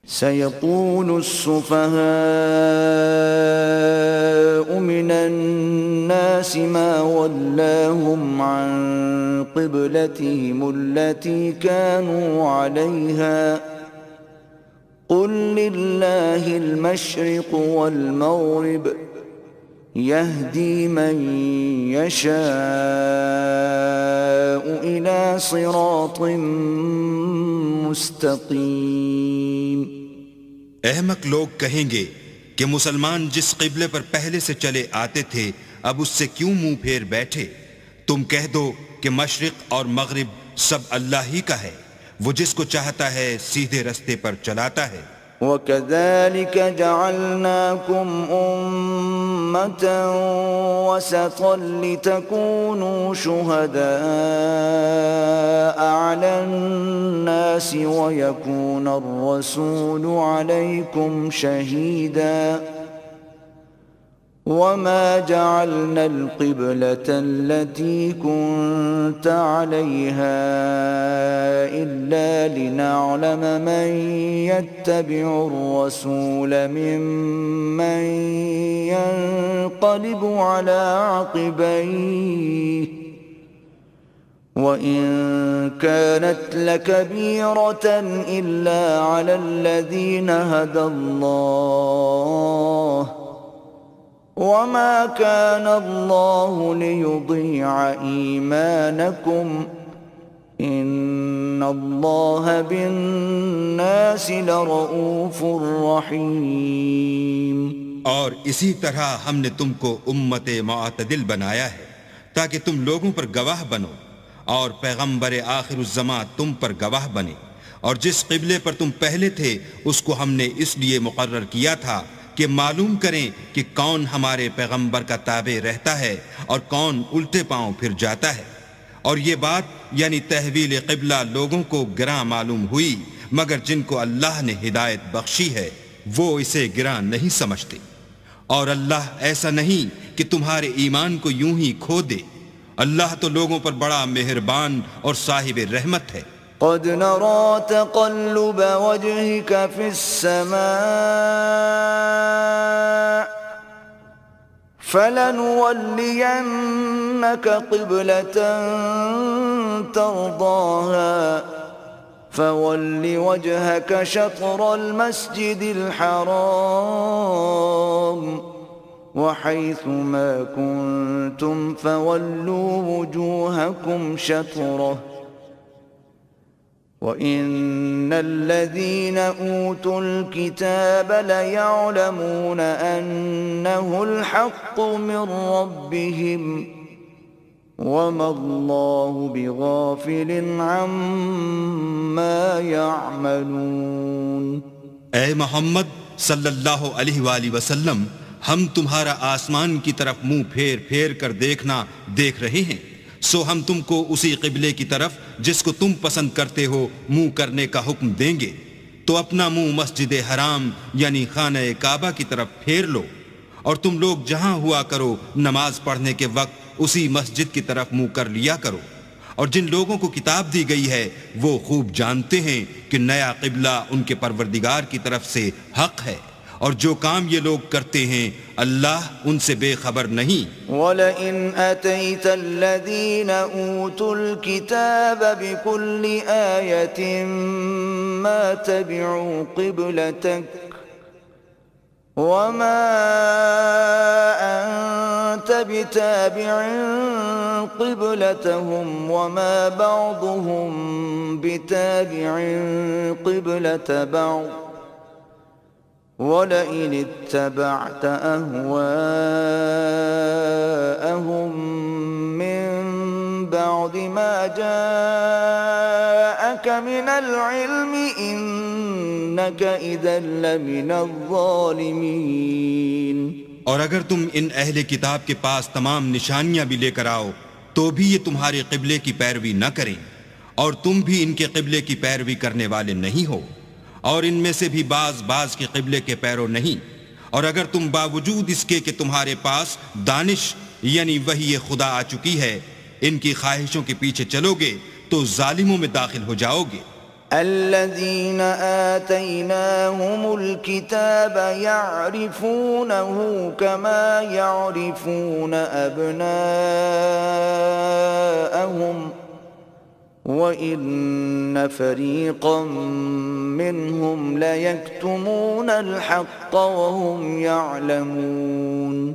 سيقول السفهاء من الناس ما ولاهم عن قبلتهم التي كانوا عليها قل لله المشرق والمغرب يهدي من يشاء إلى صراط مستقيم۔ احمق لوگ کہیں گے کہ مسلمان جس قبلے پر پہلے سے چلے آتے تھے اب اس سے کیوں منہ پھیر بیٹھے؟ تم کہہ دو کہ مشرق اور مغرب سب اللہ ہی کا ہے، وہ جس کو چاہتا ہے سیدھے رستے پر چلاتا ہے۔ وَكَذَلِكَ جَعَلْنَاكُمْ أُمَّةً وَسَطًا لِتَكُونُوا شُهَدَاءَ عَلَى النَّاسِ وَيَكُونَ الرَّسُولُ عَلَيْكُمْ شَهِيدًا وَمَا جَعَلْنَا الْقِبْلَةَ الَّتِي كُنْتَ عَلَيْهَا إِلَّا لِنَعْلَمَ مَنْ يَتَّبِعُ الرَّسُولَ مِمَّنْ يَنْقَلِبُ عَلَى عَقِبَيْهِ وَإِنْ كَانَتْ لَكَبِيرَةً إِلَّا عَلَى الَّذِينَ هَدَى اللَّهُ وَمَا كَانَ اللَّهُ لِيُضِيعَ إِيمَانَكُمْ إِنَّ اللَّهَ بِالنَّاسِ لَرَؤُوفٌ رَحِيمٌ۔ اور اسی طرح ہم نے تم کو امت معتدل بنایا ہے تاکہ تم لوگوں پر گواہ بنو اور پیغمبر آخر الزمان تم پر گواہ بنے، اور جس قبلے پر تم پہلے تھے اس کو ہم نے اس لیے مقرر کیا تھا کہ معلوم کریں کہ کون ہمارے پیغمبر کا تابع رہتا ہے اور کون الٹے پاؤں پھر جاتا ہے۔ اور یہ بات یعنی تحویل قبلہ لوگوں کو گراں معلوم ہوئی، مگر جن کو اللہ نے ہدایت بخشی ہے وہ اسے گراں نہیں سمجھتے۔ اور اللہ ایسا نہیں کہ تمہارے ایمان کو یوں ہی کھو دے، اللہ تو لوگوں پر بڑا مہربان اور صاحب رحمت ہے۔ قد نرى تقلب وجهك في السماء فلنولينك قبلة ترضاها فول وجهك شطر المسجد الحرام وحيث ما كنتم فولوا وجوهكم شطره وَإِنَّ الَّذِينَ أُوتُوا الْكِتَابَ لَيَعْلَمُونَ أَنَّهُ الْحَقُّ مِنْ رَبِّهِمْ وَمَا اللَّهُ بِغَافِلٍ عَمَّا يَعْمَلُونَ۔ اے محمد صلی اللہ علیہ وآلہ وسلم، ہم تمہارا آسمان کی طرف منہ پھیر پھیر کر دیکھنا دیکھ رہے ہیں، سو ہم تم کو اسی قبلے کی طرف جس کو تم پسند کرتے ہو منہ کرنے کا حکم دیں گے، تو اپنا منہ مسجد حرام یعنی خانہ کعبہ کی طرف پھیر لو، اور تم لوگ جہاں ہوا کرو نماز پڑھنے کے وقت اسی مسجد کی طرف منہ کر لیا کرو۔ اور جن لوگوں کو کتاب دی گئی ہے وہ خوب جانتے ہیں کہ نیا قبلہ ان کے پروردگار کی طرف سے حق ہے، اور جو کام یہ لوگ کرتے ہیں اللہ ان سے بے خبر نہیں۔ وَلَئِنْ أَتَيْتَ الَّذِينَ أُوتُوا الْكِتَابَ بِكُلِّ آيَةٍ مَا تَبِعُوا قِبْلَتَكَ وَمَا أَنْتَ بِتَابِعٍ قِبْلَتَهُمْ وَمَا بَعْضُهُمْ بِتَابِعٍ قِبْلَةَ بَعْضٍ وَلَئِنِ اتَّبَعْتَ أَهْوَاءَهُمْ مِنْ بَعْدِ مَا جَاءَكَ مِنَ الْعِلْمِ إِنَّكَ إِذًا لَمِنَ الظَّالِمِينَ۔ اور اگر تم ان اہل کتاب کے پاس تمام نشانیاں بھی لے کر آؤ تو بھی یہ تمہارے قبلے کی پیروی نہ کریں، اور تم بھی ان کے قبلے کی پیروی کرنے والے نہیں ہو، اور ان میں سے بھی بعض کے قبلے کے پیرو نہیں۔ اور اگر تم باوجود اس کے کہ تمہارے پاس دانش یعنی وحی خدا آ چکی ہے ان کی خواہشوں کے پیچھے چلو گے تو ظالموں میں داخل ہو جاؤ گے۔ الذين آتيناهم الكتاب يعرفونه كما يعرفون أبناءهم وإن فريقا منهم ليكتمون الحق وهم يعلمون۔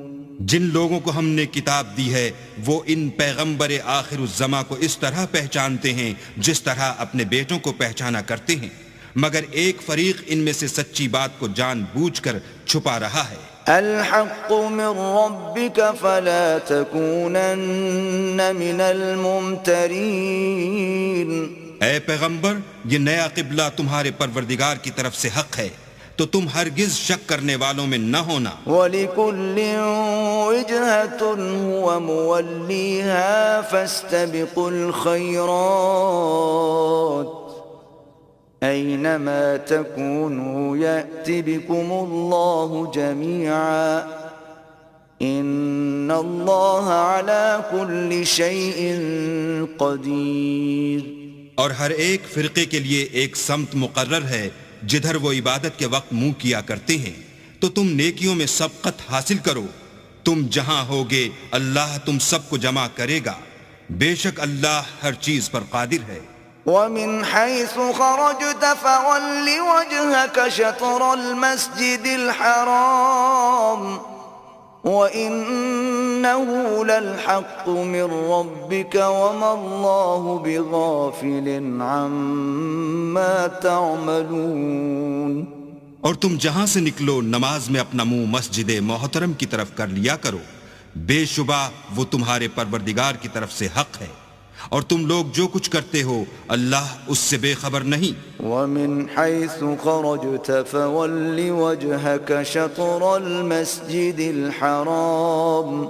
جن لوگوں کو ہم نے کتاب دی ہے وہ ان پیغمبر آخر الزماں کو اس طرح پہچانتے ہیں جس طرح اپنے بیٹوں کو پہچانا کرتے ہیں، مگر ایک فریق ان میں سے سچی بات کو جان بوجھ کر چھپا رہا ہے۔ الحق من ربك فلا تكونن من الممترين۔ اے پیغمبر، یہ نیا قبلہ تمہارے پروردگار کی طرف سے حق ہے تو تم ہرگز شک کرنے والوں میں نہ ہونا۔ وَلِكُلٍّ وِجْهَةٌ هُوَ مُوَلِّيهَا فَاسْتَبِقُوا الْخَيْرَاتِ أَيْنَمَا تَكُونُوا يَأْتِ بِكُمُ اللَّهُ جَمِيعًا إِنَّ اللَّهَ عَلَى كُلِّ شَيْءٍ قَدِيرٌ۔ اور ہر ایک فرقے کے لیے ایک سمت مقرر ہے جدھر وہ عبادت کے وقت منہ کیا کرتے ہیں، تو تم نیکیوں میں سبقت حاصل کرو۔ تم جہاں ہوگے اللہ تم سب کو جمع کرے گا، بے شک اللہ ہر چیز پر قادر ہے۔ وَمِنْ حَيْثُ خَرَجْتَ فَوَلِّ وَجْهَكَ شَطْرَ الْمَسْجِدِ الْحَرَامِ وَإِنَّهُ لَلْحَقُّ مِنْ رَبِّكَ وَمَا اللَّهُ بِغَافِلٍ عَمَّا تَعْمَلُونَ۔ اور تم جہاں سے نکلو نماز میں اپنا منہ مسجد محترم کی طرف کر لیا کرو، بے شبہ وہ تمہارے پروردگار کی طرف سے حق ہے، اور تم لوگ جو کچھ کرتے ہو اللہ اس سے بے خبر نہیں۔ وَمِنْ حَيْثُ خَرَجْتَ فَوَلِّ وَجْهَكَ شَطْرَ الْمَسْجِدِ الْحَرَامِ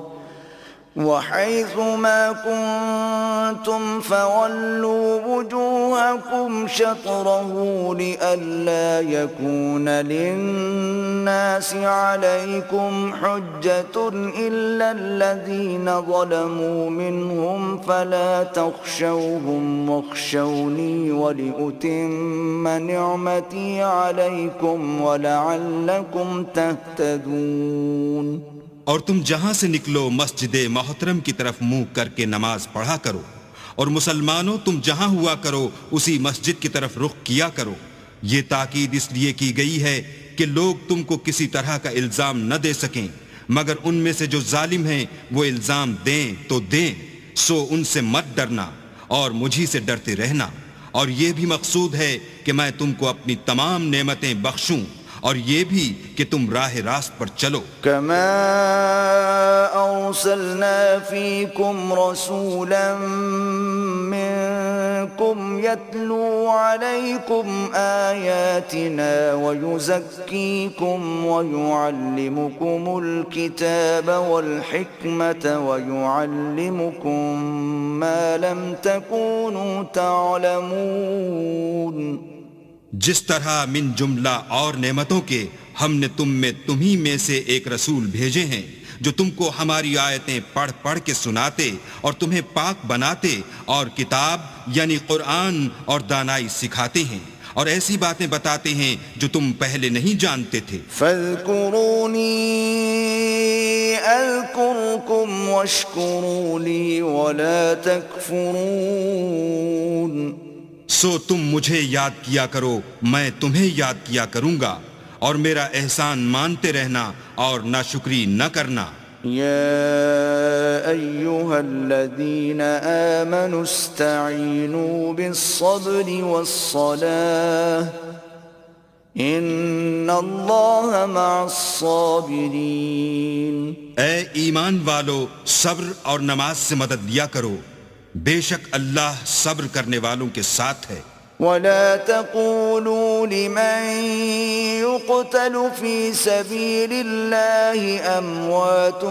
وَحَيْثُ مَا كُنْتُمْ فَوَلُّوا وُجُوهَكُمْ شَطْرَهُ لِئَلَّا يَكُونَ لِلنَّاسِ عَلَيْكُمْ حُجَّةٌ إِلَّا الَّذِينَ ظَلَمُوا مِنْهُمْ فَلَا تَخْشَوْهُمْ وَاخْشَوْنِي وَلِأُتِمَّ نِعْمَتِي عَلَيْكُمْ وَلَعَلَّكُمْ تَهْتَدُونَ۔ اور تم جہاں سے نکلو مسجد محترم کی طرف منہ کر کے نماز پڑھا کرو، اور مسلمانوں تم جہاں ہوا کرو اسی مسجد کی طرف رخ کیا کرو۔ یہ تاکید اس لیے کی گئی ہے کہ لوگ تم کو کسی طرح کا الزام نہ دے سکیں، مگر ان میں سے جو ظالم ہیں وہ الزام دیں تو دیں، سو ان سے مت ڈرنا اور مجھی سے ڈرتے رہنا، اور یہ بھی مقصود ہے کہ میں تم کو اپنی تمام نعمتیں بخشوں اور یہ بھی کہ تم راہ راست پر چلو۔ کما ارسلنا فیکم رسولا منکم یتلو علیکم آیاتنا ویزکیکم ویعلمکم الکتاب والحکمت ویعلمکم ما لم تکونوا تعلمون۔ جس طرح من جملہ اور نعمتوں کے ہم نے تمہیں میں سے ایک رسول بھیجے ہیں جو تم کو ہماری آیتیں پڑھ پڑھ کے سناتے اور تمہیں پاک بناتے اور کتاب یعنی قرآن اور دانائی سکھاتے ہیں اور ایسی باتیں بتاتے ہیں جو تم پہلے نہیں جانتے تھے۔ فاذکرونی اذکرکم واشکروا لی ولا تکفرون۔ سو تم مجھے یاد کیا کرو، میں تمہیں یاد کیا کروں گا، اور میرا احسان مانتے رہنا اور ناشکری نہ کرنا۔ یا ایہا الذین آمنوا استعینوا بالصبر والصلاة ان اللہ مع الصابرین۔ اے ایمان والو، صبر اور نماز سے مدد لیا کرو، بے شک اللہ صبر کرنے والوں کے ساتھ ہے۔ ولا تقولوا لمن يقتل في سبيل الله أموات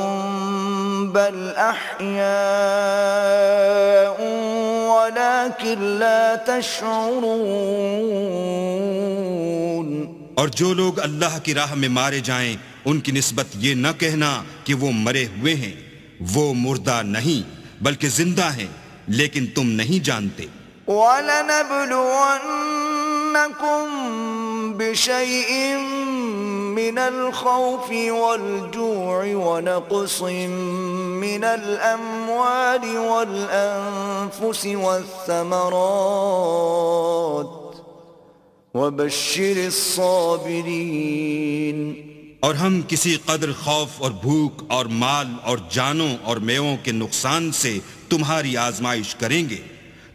بل أحياء ولكن لا تشعرون۔ اور جو لوگ اللہ کی راہ میں مارے جائیں ان کی نسبت یہ نہ کہنا کہ وہ مرے ہوئے ہیں، وہ مردہ نہیں بلکہ زندہ ہیں، لیکن تم نہیں جانتے۔ وَلَنَبْلُوَنَّكُم بشيء من الخوف والجوع ونقص من الأموال والأنفس والثمرات وبشر الصابرين۔ اور ہم کسی قدر خوف اور بھوک اور مال اور جانوں اور میووں کے نقصان سے تمہاری آزمائش کریں گے،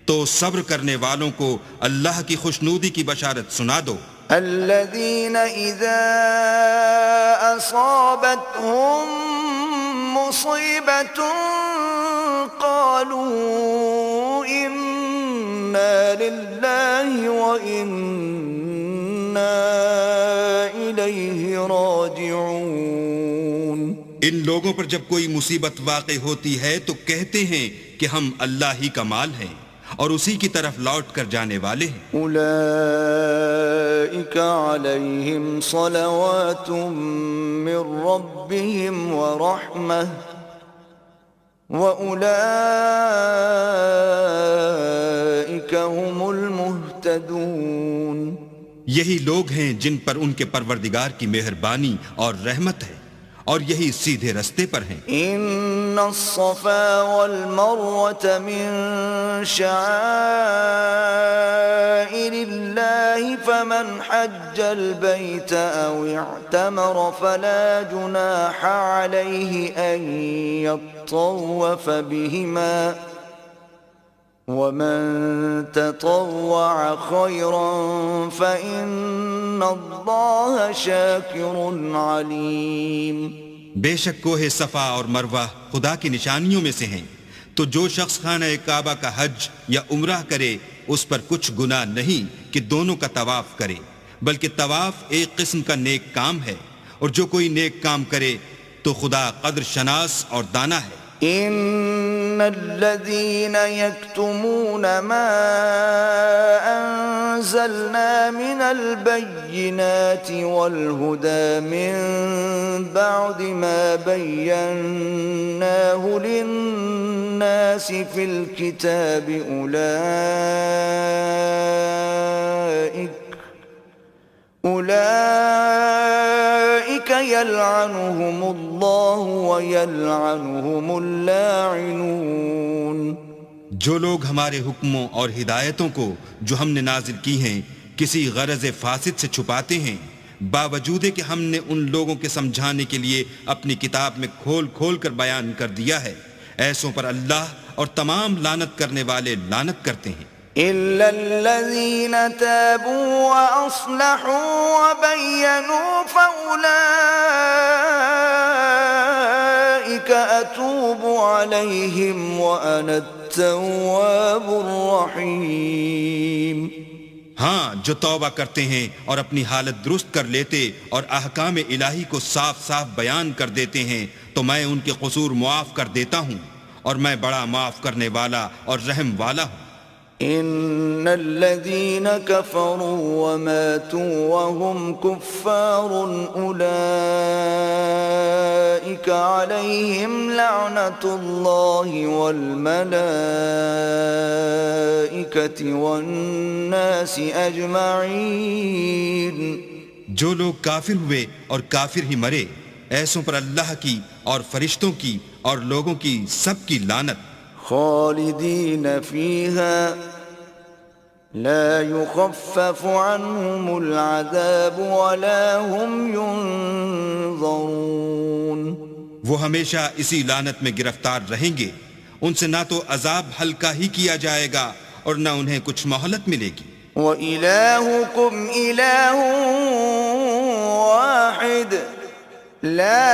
تو صبر کرنے والوں کو اللہ کی خوشنودی کی بشارت سنا دو۔ الذين إذا أصابتهم مصيبة قالوا إنا لله وإنا إليه راجعون۔ ان لوگوں پر جب کوئی مصیبت واقع ہوتی ہے تو کہتے ہیں کہ ہم اللہ ہی کا مال ہیں اور اسی کی طرف لوٹ کر جانے والے ہیں۔ اولئک علیہم صلوات من ربهم ورحمہ واولئک هم المہتدون۔ یہی لوگ ہیں جن پر ان کے پروردگار کی مہربانی اور رحمت ہے اور یہی سیدھے رستے پر ہیں۔ ان الصفا والمروة من شعائر الله فمن حج البيت او اعتمر فلا جناح عليه ان يطوف بهما ومن تطوع خيرا فإن الله شاكر عليم۔ بے شک کوہ صفا اور مروہ خدا کی نشانیوں میں سے ہیں، تو جو شخص خانہ کعبہ کا حج یا عمرہ کرے اس پر کچھ گناہ نہیں کہ دونوں کا طواف کرے، بلکہ طواف ایک قسم کا نیک کام ہے، اور جو کوئی نیک کام کرے تو خدا قدر شناس اور دانا ہے۔ ان الذين يكتمون ما انزلنا من البينات والهدى من بعد ما بيناه للناس في الكتاب أولئك يلعنهم الله ويلعنهم اللاعنون۔ جو لوگ ہمارے حکموں اور ہدایتوں کو جو ہم نے نازل کی ہیں کسی غرض فاسد سے چھپاتے ہیں، باوجود کہ ہم نے ان لوگوں کے سمجھانے کے لیے اپنی کتاب میں کھول کھول کر بیان کر دیا ہے، ایسوں پر اللہ اور تمام لعنت کرنے والے لعنت کرتے ہیں۔ إلا الذين تابوا وأصلحوا وبينوا فأولئك أتوب عليهم وأنا التواب الرحيم۔ ہاں، جو توبہ کرتے ہیں اور اپنی حالت درست کر لیتے اور احکام الہی کو صاف صاف بیان کر دیتے ہیں تو میں ان کے قصور معاف کر دیتا ہوں، اور میں بڑا معاف کرنے والا اور رحم والا ہوں۔ ان الذين كفروا وماتوا وهم كفار اولئك عليهم لعنة الله والملائكة والناس اجمعين۔ جو لوگ کافر ہوئے اور کافر ہی مرے، ایسوں پر اللہ کی اور فرشتوں کی اور لوگوں کی سب کی لعنت۔ خالدین فیہا لا يخفف عنهم العذاب ولا هم ينظرون۔ وہ ہمیشہ اسی لعنت میں گرفتار رہیں گے، ان سے نہ تو عذاب ہلکا ہی کیا جائے گا اور نہ انہیں کچھ مہلت ملے گی۔ وَإِلَٰهُكُمْ إِلَٰهٌ وَاحِدٌ لَا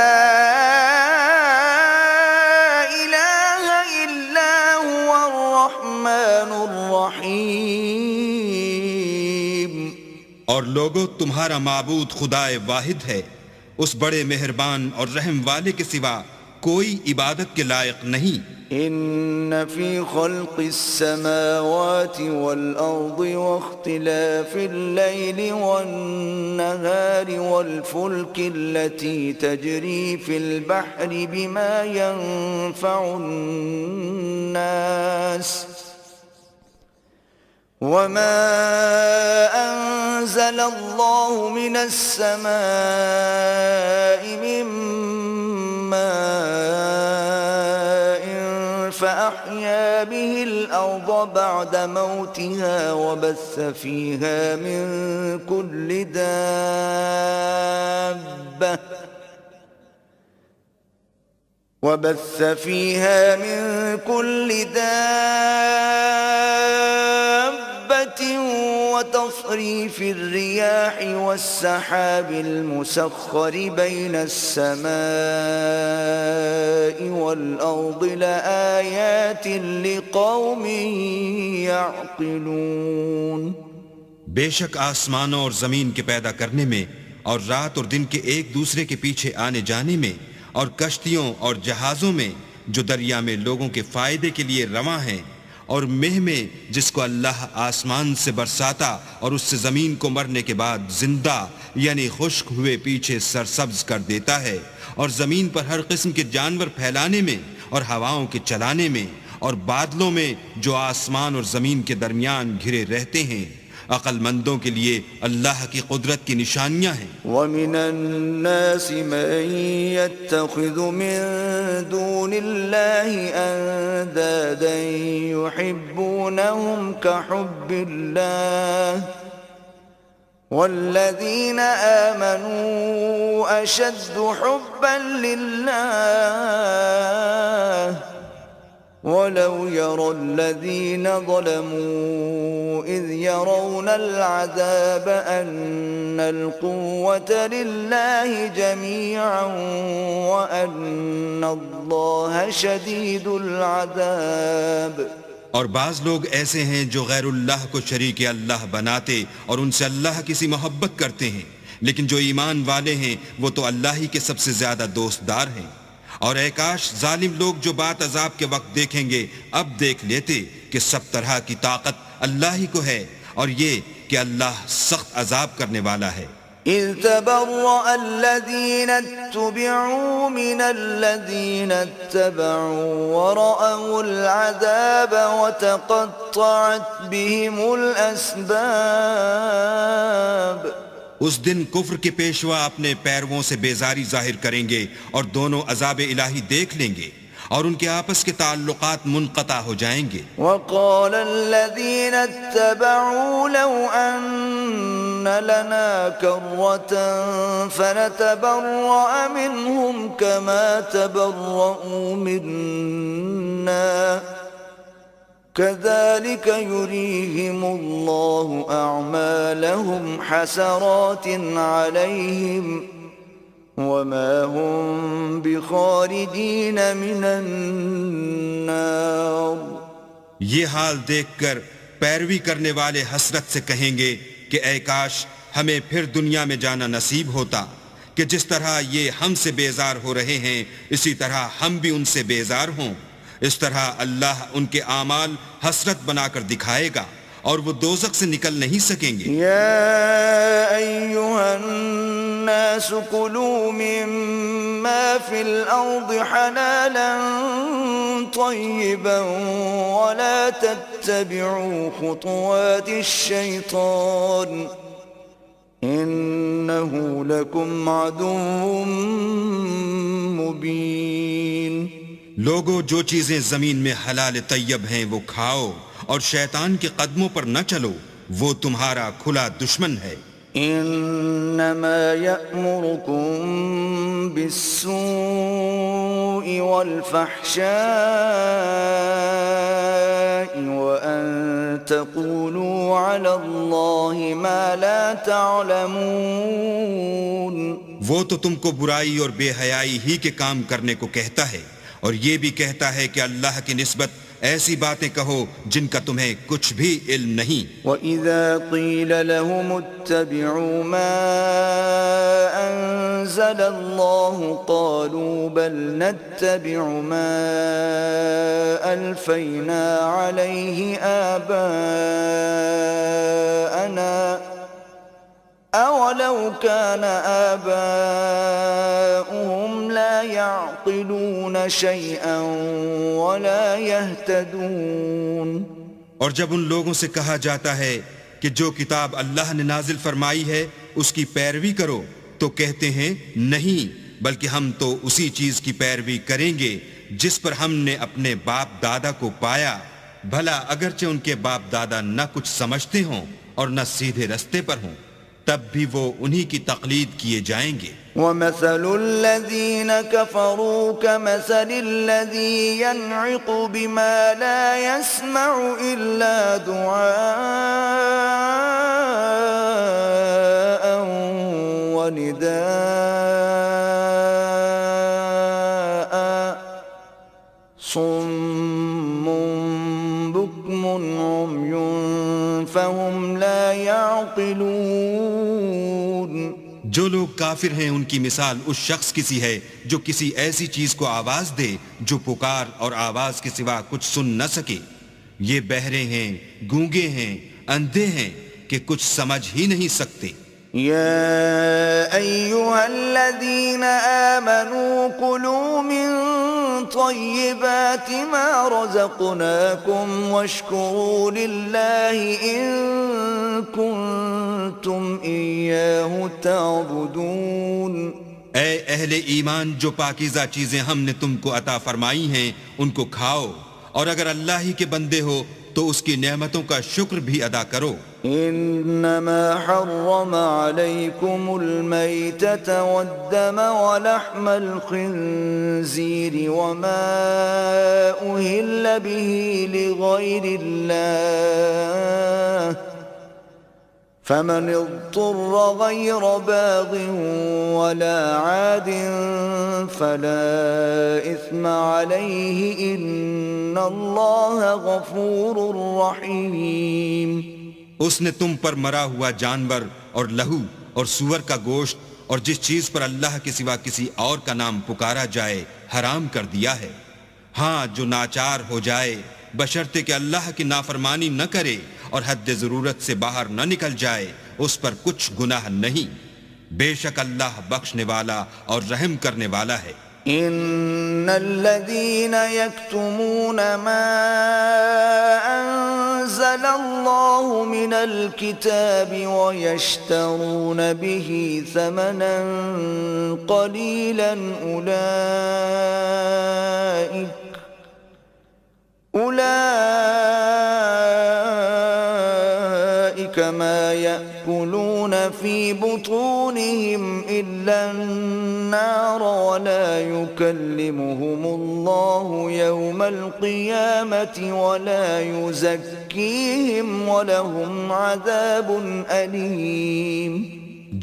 اور لوگو، تمہارا معبود خدا واحد ہے، اس بڑے مہربان اور رحم والے کے سوا کوئی عبادت کے لائق نہیں۔ ان فی خلق السماوات والارض واختلاف اللیل والنهار والفلک التي تجری فی البحر بما ينفع الناس وما أنزل الله من السماء من ماء فأحيا به الأرض بعد موتها وبث فيها من كل دابة وتصريف الرياح والسحاب المسخر بين السماء والأرض لآيات لقوم يعقلون. بے شک آسمانوں اور زمین کے پیدا کرنے میں اور رات اور دن کے ایک دوسرے کے پیچھے آنے جانے میں اور کشتیوں اور جہازوں میں جو دریا میں لوگوں کے فائدے کے لیے رواں ہیں اور مہ میں جس کو اللہ آسمان سے برساتا اور اس سے زمین کو مرنے کے بعد زندہ یعنی خشک ہوئے پیچھے سرسبز کر دیتا ہے اور زمین پر ہر قسم کے جانور پھیلانے میں اور ہواؤں کے چلانے میں اور بادلوں میں جو آسمان اور زمین کے درمیان گھرے رہتے ہیں، عقل مندوں کے لیے اللہ کی قدرت کی نشانیاں ہیں. وَمِنَ النَّاسِ مَن يَتَّخِذُ مِن دُونِ اللَّهِ أَندَادًا يُحِبُّونَهُمْ كَحُبِّ اللَّهِ وَالَّذِينَ آمَنُوا أَشَدُّ حُبًّا لِلَّهِ وَلَوْ يَرَى الَّذِينَ ظَلَمُوا إِذْ يَرَوْنَ الْعَذَابَ أَنَّ الْقُوَّةَ لِلَّهِ جَمِيعًا وَأَنَّ اللَّهَ شَدِيدُ الْعَذَابِ. اور بعض لوگ ایسے ہیں جو غیر اللہ کو شریک اللہ بناتے اور ان سے اللہ کسی محبت کرتے ہیں، لیکن جو ایمان والے ہیں وہ تو اللہ ہی کے سب سے زیادہ دوست دار ہیں. اور اے کاش ظالم لوگ جو بات عذاب کے وقت دیکھیں گے اب دیکھ لیتے کہ سب طرح کی طاقت اللہ ہی کو ہے اور یہ کہ اللہ سخت عذاب کرنے والا ہے. إِذْ تَبَرَّأَ الَّذِينَ اتُّبِعُوا مِنَ الَّذِينَ اتَّبَعُوا وَرَأَوُا الْعَذَابَ وَتَقَطَّعَتْ بِهِمُ الْأَسْبَابُ. اس دن کفر کے پیشوا اپنے پیرووں سے بیزاری ظاہر کریں گے اور دونوں عذاب الہی دیکھ لیں گے اور ان کے آپس کے تعلقات منقطع ہو جائیں گے. وَقَالَ الَّذِينَ اتَّبَعُوا لَوْ أَنَّ لَنَا كَرَّةً فَنَتَبَرَّأَ مِنْهُمْ كَمَا تَبَرَّؤُوا مِنَّا كَذَلِكَ يُرِيهِمُ اللَّهُ أَعْمَالَهُمْ حَسَرَاتٍ عَلَيْهِمْ وَمَا هُمْ بِخَارِجِينَ مِنَ النَّارِ. یہ حال دیکھ کر پیروی کرنے والے حسرت سے کہیں گے کہ اے کاش ہمیں پھر دنیا میں جانا نصیب ہوتا کہ جس طرح یہ ہم سے بیزار ہو رہے ہیں اسی طرح ہم بھی ان سے بیزار ہوں. اس طرح اللہ ان کے اعمال حسرت بنا کر دکھائے گا اور وہ دوزخ سے نکل نہیں سکیں گے. یا ایھا الناس کلوا مما فی الارض حلالا طیبا ولا تتبعوا خطوات الشیطان انه لکم عدو مبین. لوگو جو چیزیں زمین میں حلال طیب ہیں وہ کھاؤ اور شیطان کے قدموں پر نہ چلو، وہ تمہارا کھلا دشمن ہے. انما یأمرکم بالسوء والفحشاء وان تقولوا علی اللہ ما لا تعلمون. وہ تو تم کو برائی اور بے حیائی ہی کے کام کرنے کو کہتا ہے اور یہ بھی کہتا ہے کہ اللہ کی نسبت ایسی باتیں کہو جن کا تمہیں کچھ بھی علم نہیں. وَإِذَا قِيلَ لَهُمُ اتَّبِعُوا مَا أَنزَلَ اللَّهُ قَالُوا بَلْ نَتَّبِعُ مَا أَلْفَيْنَا عَلَيْهِ آبَاءَنَا أَوَلَوْ كَانَ آبَاؤُهُمْ لَا يَعْقِلُونَ شَيْئًا وَلَا يَهْتَدُونَ. اور جب ان لوگوں سے کہا جاتا ہے کہ جو کتاب اللہ نے نازل فرمائی ہے اس کی پیروی کرو تو کہتے ہیں نہیں، بلکہ ہم تو اسی چیز کی پیروی کریں گے جس پر ہم نے اپنے باپ دادا کو پایا، بھلا اگرچہ ان کے باپ دادا نہ کچھ سمجھتے ہوں اور نہ سیدھے رستے پر ہوں، تب بھی وہ انہی کی تقلید کیے جائیں گے۔ وَمَثَلُ الَّذِينَ كَفَرُوا كَمَثَلِ الَّذِي يَنْعِقُ بِمَا لَا يَسْمَعُ إِلَّا دُعَاءً وَنِدَاءً صُمٌّ بُكْمٌ عُمْيٌ فَهُمْ لَا يَعْقِلُونَ۔ جو لوگ کافر ہیں ان کی مثال اس شخص کی سی ہے جو کسی ایسی چیز کو آواز دے جو پکار اور آواز کے سوا کچھ سن نہ سکے۔ یہ بہرے ہیں، گونگے ہیں، اندھے ہیں کہ کچھ سمجھ ہی نہیں سکتے۔ يا أيها الذين آمنوا كلوا من طيبات ما رزقناكم واشكروا لله إن كنتم إياه تعبدون۔ اے اہل ایمان، جو پاکیزہ چیزیں ہم نے تم کو عطا فرمائی ہیں ان کو کھاؤ، اور اگر اللہ ہی کے بندے ہو تو اس کی نعمتوں کا شکر بھی ادا کرو۔ انما حرم عليكم الميتة والدم ولحم الخنزير وما أهل به لغير الله فمن اضطر غير باغ ولا عاد فلا إثم عليه إن الله غفور رحيم۔ اس نے تم پر مرا ہوا جانور اور لہو اور سور کا گوشت اور جس چیز پر اللہ کے سوا کسی اور کا نام پکارا جائے حرام کر دیا ہے۔ ہاں، جو ناچار ہو جائے بشرطے کہ اللہ کی نافرمانی نہ کرے اور حد ضرورت سے باہر نہ نکل جائے، اس پر کچھ گناہ نہیں۔ بے شک اللہ بخشنے والا اور رحم کرنے والا ہے۔ ان الذين يكتمون ما انزل الله من الكتاب ويشترون به ثمنا قليلا أولئك ما يأكلون في بطونهم إلا النار ولا يكلمهم الله يوم القيامة ولا يزكيهم ولهم عذاب أليم۔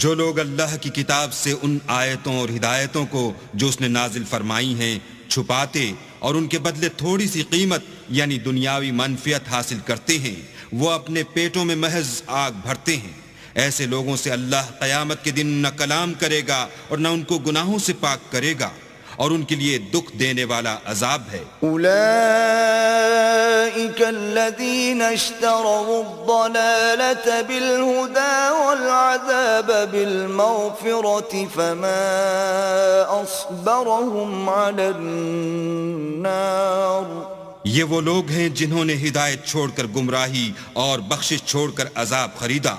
جو لوگ اللہ کی کتاب سے ان آیتوں اور ہدایتوں کو جو اس نے نازل فرمائی ہیں چھپاتے اور ان کے بدلے تھوڑی سی قیمت یعنی دنیاوی منفعت حاصل کرتے ہیں، وہ اپنے پیٹوں میں محض آگ بھرتے ہیں۔ ایسے لوگوں سے اللہ قیامت کے دن نہ کلام کرے گا اور نہ ان کو گناہوں سے پاک کرے گا، اور ان کے لیے دکھ دینے والا عذاب ہے۔ اولئک الذین اشتروا الضلالة بالہدى والعذاب بالمغفرة فما اصبرهم علی النار۔ یہ وہ لوگ ہیں جنہوں نے ہدایت چھوڑ کر گمراہی اور بخشش چھوڑ کر عذاب خریدا،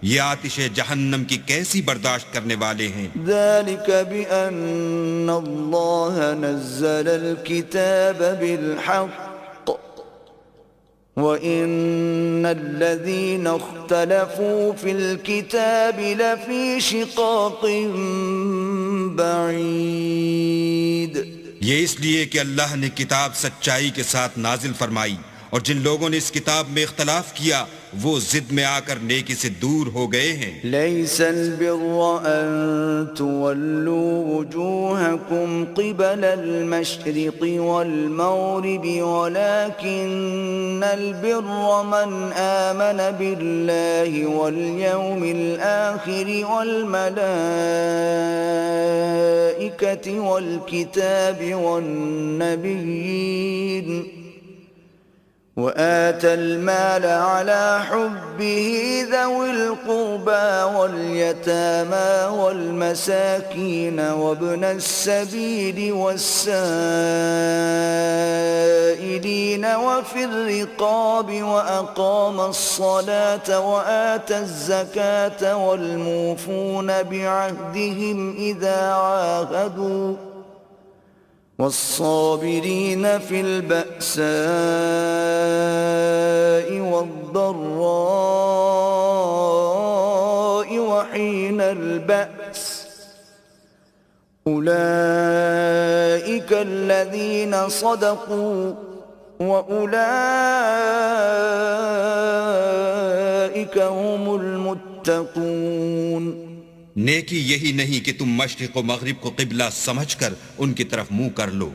یہ آتش جہنم کی کیسی برداشت کرنے والے ہیں۔ ذلك بأن الله نزل الكتاب بالحق وإن الذين اختلفوا في الكتاب لفي شقاق بعيد۔ یہ اس لیے کہ اللہ نے کتاب سچائی کے ساتھ نازل فرمائی، اور جن لوگوں نے اس کتاب میں اختلاف کیا وہ ضد میں آ کر نیکی سے دور ہو گئے ہیں۔ ليس البر أن تولوا وجوهكم قبل المشرق والمغرب ولكن البر من آمن بالله واليوم الآخر والملائكة والكتاب والنبيين وآتى المال على حبه ذوي القربى واليتامى والمساكين وابن السبيل والسائلين وفي الرقاب وأقام الصلاة وآتى الزكاة والموفون بعهدهم إذا عاهدوا والصابرين في البأساء والضراء وحين البأس أولئك الذين صدقوا وأولئك هم المتقون. نیکی یہی نہیں کہ تم مشرق و مغرب کو قبلہ سمجھ کر ان کی طرف منہ کر لو،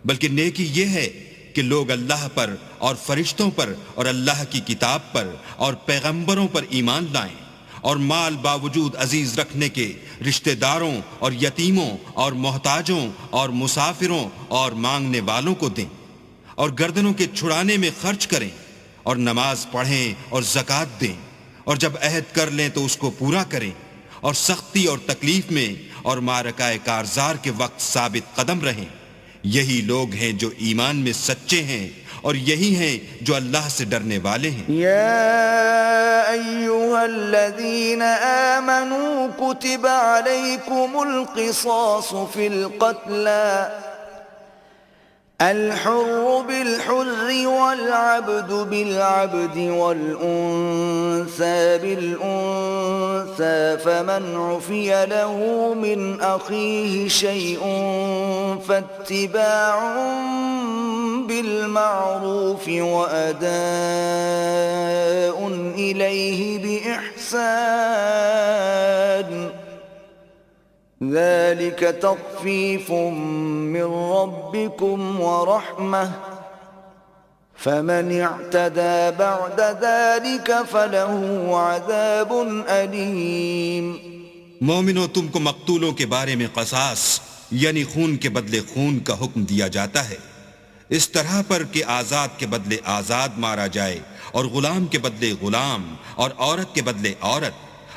بلکہ نیکی یہ ہے کہ لوگ اللہ پر اور فرشتوں پر اور اللہ کی کتاب پر اور پیغمبروں پر ایمان لائیں، اور مال باوجود عزیز رکھنے کے رشتہ داروں اور یتیموں اور محتاجوں اور مسافروں اور مانگنے والوں کو دیں، اور گردنوں کے چھڑانے میں خرچ کریں، اور نماز پڑھیں اور زکوٰۃ دیں، اور جب عہد کر لیں تو اس کو پورا کریں، اور سختی اور تکلیف میں اور معرکہ کارزار کے وقت ثابت قدم رہیں. یہی لوگ ہیں جو ایمان میں سچے ہیں اور یہی ہیں جو اللہ سے ڈرنے والے ہیں. یا ایھا الذین آمنوا کتب علیکم القصاص فی القتلى الحر بالحر والعبد بالعبد والأنثى بالأنثى فمن عفي له من أخيه شيء فاتباع بالمعروف وأداء إليه بإحسان ذلك تخفيف من ربكم ورحمة فمن اعتدى بعد ذلك فله عذاب أليم. مومنو، تم کو مقتولوں کے بارے میں قصاص یعنی خون کے بدلے خون کا حکم دیا جاتا ہے، اس طرح پر کہ آزاد کے بدلے آزاد مارا جائے اور غلام کے بدلے غلام اور عورت کے بدلے عورت،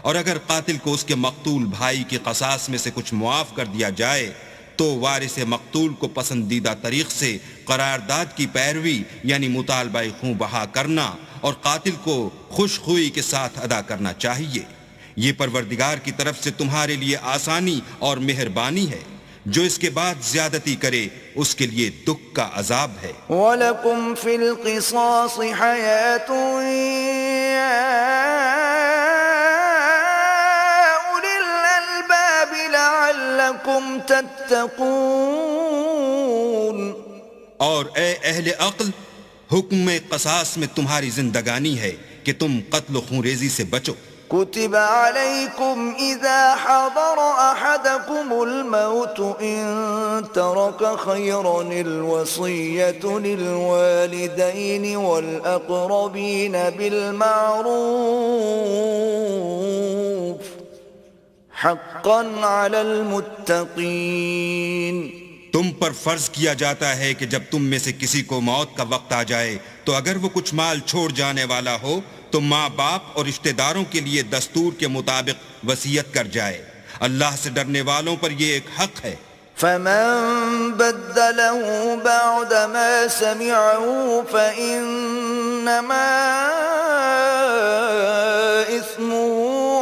اور اگر قاتل کو اس کے مقتول بھائی کے قصاص میں سے کچھ معاف کر دیا جائے تو وارث مقتول کو پسندیدہ طریق سے قرارداد کی پیروی یعنی مطالبہ خوں بہا کرنا اور قاتل کو خوش خوئی کے ساتھ ادا کرنا چاہیے. یہ پروردگار کی طرف سے تمہارے لیے آسانی اور مہربانی ہے. جو اس کے بعد زیادتی کرے اس کے لیے دکھ کا عذاب ہے. وَلَكُمْ فِي الْقِصَاصِ حَيَاةٌ يَا أُولِي الْأَلْبَابِ لَعَلَّكُمْ تَتَّقُونَ. اور اے اہل عقل، حکم قصاص میں تمہاری زندگانی ہے کہ تم قتل و خونریزی سے بچو. كتب عليكم إذا حضر أحدكم الموت إن ترك خيرا الوصية للوالدين والأقربين بالمعروف حقا على المتقين. تم پر فرض کیا جاتا ہے کہ جب تم میں سے کسی کو موت کا وقت آ جائے تو اگر وہ کچھ مال چھوڑ جانے والا ہو تو ماں باپ اور رشتہ داروں کے لیے دستور کے مطابق وصیت کر جائے. اللہ سے ڈرنے والوں پر یہ ایک حق ہے. فمن بدله بعد ما سمعه فإنما إثمه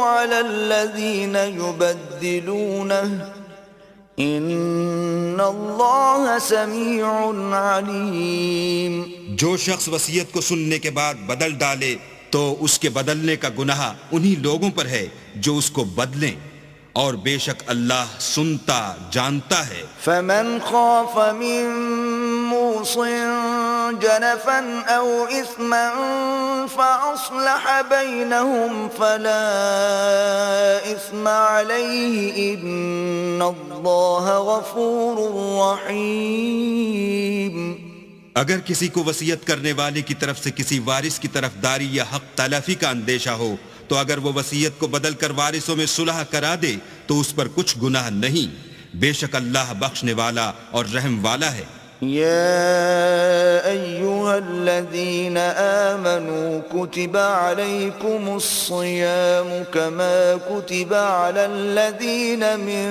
على الذين يبدلونه ان اللہ سمیع علیم. جو شخص وصیت کو سننے کے بعد بدل ڈالے تو اس کے بدلنے کا گناہ انہی لوگوں پر ہے جو اس کو بدلیں، اور بے شک اللہ سنتا جانتا ہے. فمن خاف من موص جنفا او اثما فاصلح بینہم فلا اثم علیہ ان اللہ غفور رحیم. اگر کسی کو وصیت کرنے والے کی طرف سے کسی وارث کی طرف داری یا حق تلافی کا اندیشہ ہو تو اگر وہ وصیت کو بدل کر وارثوں میں صلح کرا دے تو اس پر کچھ گناہ نہیں. بے شک اللہ بخشنے والا اور رحم والا ہے. يا أيها الذين آمنوا كتب عليكم الصيام كما كتب على الذين من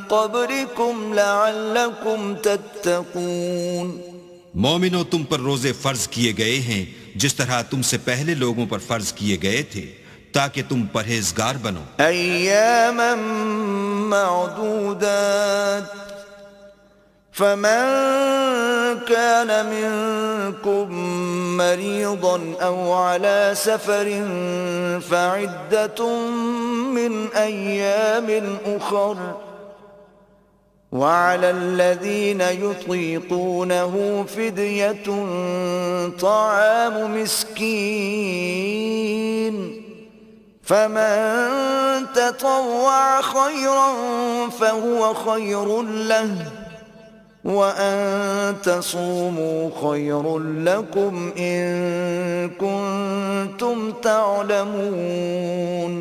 قبلكم لعلكم تتقون مومنو، تم پر روزے فرض کیے گئے ہیں جس طرح تم سے پہلے لوگوں پر فرض کیے گئے تھے تاکہ تم پرہیزگار بنو۔ أياما معدودات فمن كان منكم مريضا أو على سفر فعدة من أيام أخر وعلى الذين يطيقونه فدية طعام مسكين فمن تطوع خيرا فهو خير له وأن تصوموا خير لكم إن كنتم تعلمون۔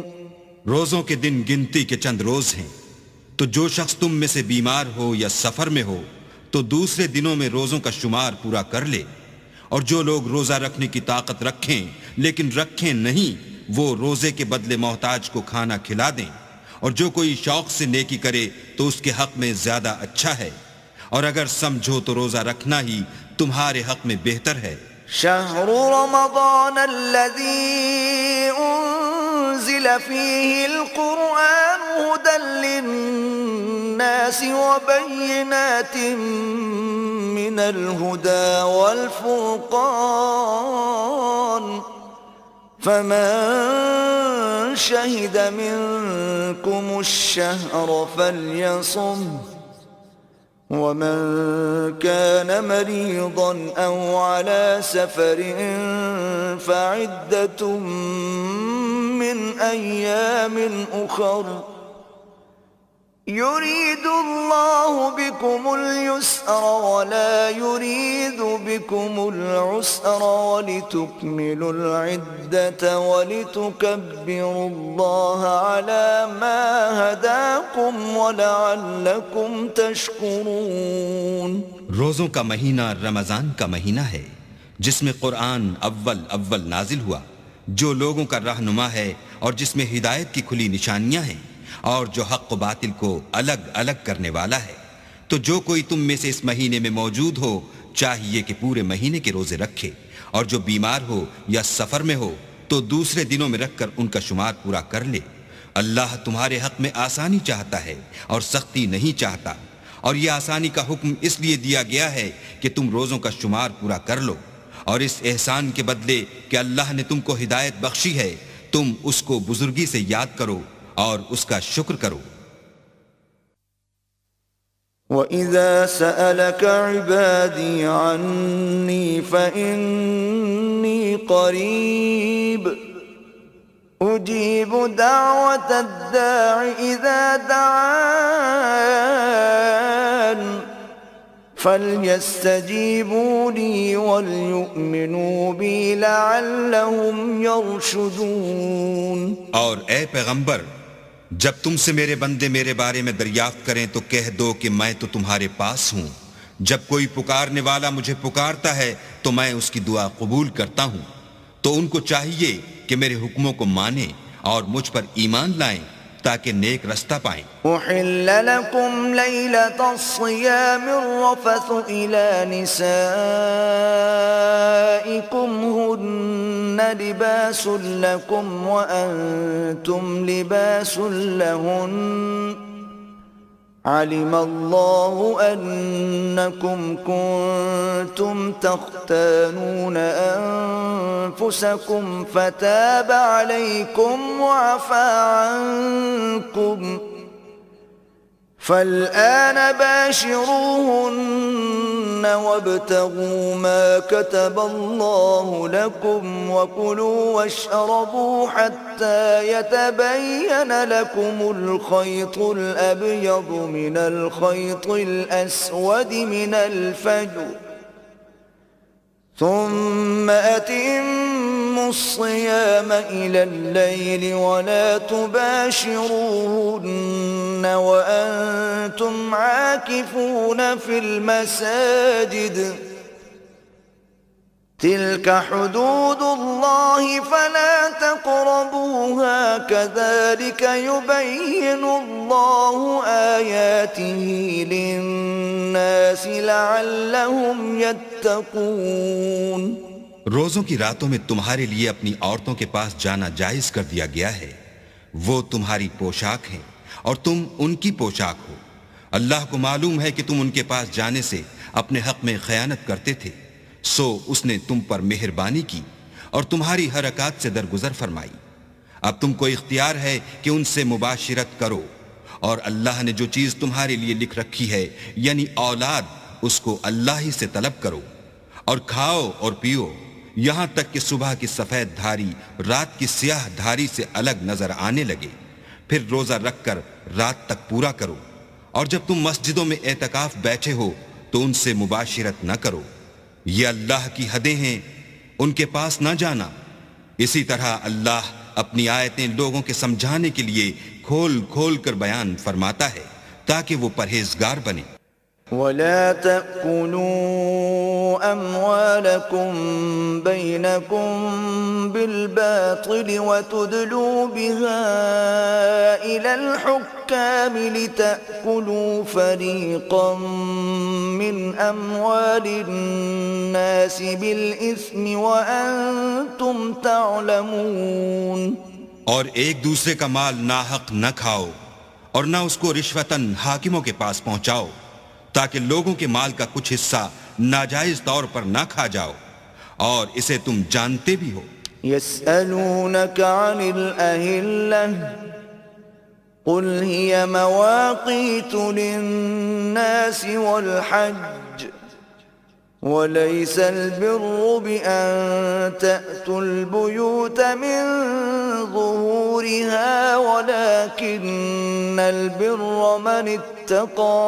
روزوں کے دن گنتی کے چند روز ہیں، تو جو شخص تم میں سے بیمار ہو یا سفر میں ہو تو دوسرے دنوں میں روزوں کا شمار پورا کر لے، اور جو لوگ روزہ رکھنے کی طاقت رکھیں لیکن رکھیں نہیں وہ روزے کے بدلے محتاج کو کھانا کھلا دیں، اور جو کوئی شوق سے نیکی کرے تو اس کے حق میں زیادہ اچھا ہے، اور اگر سمجھو تو روزہ رکھنا ہی تمہارے حق میں بہتر ہے۔ شهر رمضان الذي أنزل فيه القرآن هدى للناس وبينات من الهدى والفرقان فمن شهد منكم الشهر فليصمه ومن كان مريضا أو على سفر فعدة من أيام أخر يريد الله بكم اليسر ولا يريد بكم العسر ولتكملوا العدة ولتكبروا الله على ما هداكم ولعلكم تشكرون۔ روزوں کا مہینہ رمضان کا مہینہ ہے جس میں قرآن اول نازل ہوا، جو لوگوں کا رہنما ہے اور جس میں ہدایت کی کھلی نشانیاں ہیں اور جو حق و باطل کو الگ الگ کرنے والا ہے۔ تو جو کوئی تم میں سے اس مہینے میں موجود ہو چاہیے کہ پورے مہینے کے روزے رکھے، اور جو بیمار ہو یا سفر میں ہو تو دوسرے دنوں میں رکھ کر ان کا شمار پورا کر لے۔ اللہ تمہارے حق میں آسانی چاہتا ہے اور سختی نہیں چاہتا، اور یہ آسانی کا حکم اس لیے دیا گیا ہے کہ تم روزوں کا شمار پورا کر لو، اور اس احسان کے بدلے کہ اللہ نے تم کو ہدایت بخشی ہے تم اس کو بزرگی سے یاد کرو اور اس کا شکر کرو۔ وَإِذَا سَأَلَكَ عِبَادِي عَنِّي فَإِنِّي قَرِيبٌ أُجِيبُ دَعْوَةَ الدَّاعِ إِذَا دَعَانِ فَلْيَسْتَجِيبُوا لِي وَلْيُؤْمِنُوا بِي لَعَلَّهُمْ يَرْشُدُونَ۔ اور اے پیغمبر، جب تم سے میرے بندے میرے بارے میں دریافت کریں تو کہہ دو کہ میں تو تمہارے پاس ہوں، جب کوئی پکارنے والا مجھے پکارتا ہے تو میں اس کی دعا قبول کرتا ہوں۔ تو ان کو چاہیے کہ میرے حکموں کو مانیں اور مجھ پر ایمان لائیں تاکہ نیک رستہ پائیں۔ أحل لكم ليلة الصيام الرفث إلى نسائكم هن لباس لكم وأنتم لباس لهن علم الله أنكم كنتم تختانون أنفسكم فتاب عليكم وعفى عنكم فالآن باشروهن وابتغوا ما كتب الله لكم وكلوا واشربوا حتى يتبين لكم الخيط الأبيض من الخيط الأسود من الفجر ثم أتموا الصيام إلى الليل ولا تباشروهن وأنتم عاكفون في المساجد تلك حدود الله فلا تقربوها كذلك يبين الله آياته للناس لعلهم يتقون۔ روزوں کی راتوں میں تمہارے لیے اپنی عورتوں کے پاس جانا جائز کر دیا گیا ہے، وہ تمہاری پوشاک ہیں اور تم ان کی پوشاک ہو۔ اللہ کو معلوم ہے کہ تم ان کے پاس جانے سے اپنے حق میں خیانت کرتے تھے، سو اس نے تم پر مہربانی کی اور تمہاری حرکات سے درگزر فرمائی۔ اب تم کو اختیار ہے کہ ان سے مباشرت کرو، اور اللہ نے جو چیز تمہارے لیے لکھ رکھی ہے یعنی اولاد، اس کو اللہ ہی سے طلب کرو، اور کھاؤ اور پیو یہاں تک کہ صبح کی سفید دھاری رات کی سیاہ دھاری سے الگ نظر آنے لگے، پھر روزہ رکھ کر رات تک پورا کرو، اور جب تم مسجدوں میں اعتکاف بیٹھے ہو تو ان سے مباشرت نہ کرو، یہ اللہ کی حدیں ہیں، ان کے پاس نہ جانا۔ اسی طرح اللہ اپنی آیتیں لوگوں کے سمجھانے کے لیے کھول کھول کر بیان فرماتا ہے تاکہ وہ پرہیزگار بنے۔ ولا تأكلوا أموالكم بينكم بالباطل وتدلوا بها إلى الحكام لتأكلوا فريقا من أموال الناس بالإثم وأنتم تعلمون۔ اور ایک دوسرے کا مال ناحق نہ کھاؤ اور نہ اس کو رشوتاً حاکموں کے پاس پہنچاؤ، تاکہ لوگوں کے مال کا کچھ حصہ ناجائز طور پر نہ کھا جاؤ، اور اسے تم جانتے بھی ہو۔ يسألونك عن الأهلة قل هي مواقيت للناس والحج وليس البر بأن تأتوا البيوت من ظهورها ولكن البر من اتقى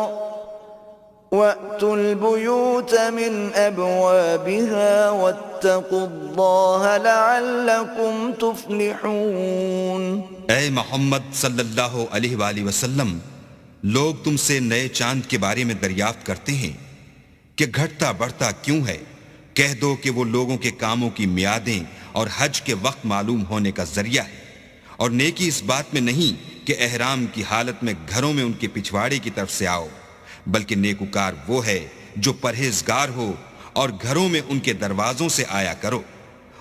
وَأْتُوا الْبُيُوتَ مِنْ أَبْوَابِهَا وَاتَّقُوا اللَّهَ لَعَلَّكُمْ تُفْلِحُونَ۔ اے محمد صلی اللہ علیہ وآلہ وسلم، لوگ تم سے نئے چاند کے بارے میں دریافت کرتے ہیں کہ گھٹتا بڑھتا کیوں ہے، کہہ دو کہ وہ لوگوں کے کاموں کی میعادیں اور حج کے وقت معلوم ہونے کا ذریعہ ہے، اور نیکی اس بات میں نہیں کہ احرام کی حالت میں گھروں میں ان کے پچھواڑے کی طرف سے آؤ، بلکہ نیکوکار وہ ہے جو پرہیزگار ہو اور گھروں میں ان کے دروازوں سے آیا کرو،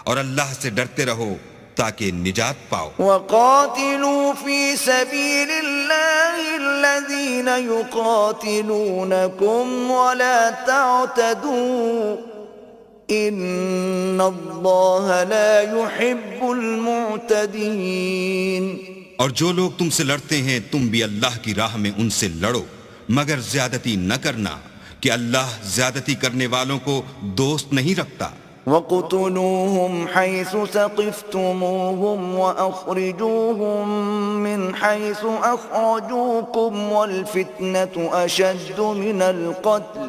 اور اللہ سے ڈرتے رہو تاکہ نجات پاؤ۔ وَقَاتِلُوا فِي سَبِيلِ اللَّهِ الَّذِينَ يُقَاتِلُونَكُمْ وَلَا تَعْتَدُوا إِنَّ اللَّهَ لَا يُحِبُّ الْمُعْتَدِينَ۔ اور جو لوگ تم سے لڑتے ہیں تم بھی اللہ کی راہ میں ان سے لڑو، مگر زیادتی نہ کرنا کہ اللہ زیادتی کرنے والوں کو دوست نہیں رکھتا۔ وَاقْتُلُوهُمْ حَيْثُ ثَقِفْتُمُوهُمْ وَأَخْرِجُوهُمْ مِنْ حَيْثُ أَخْرَجُوكُمْ وَالْفِتْنَةُ أَشَدُّ مِنَ الْقَتْلِ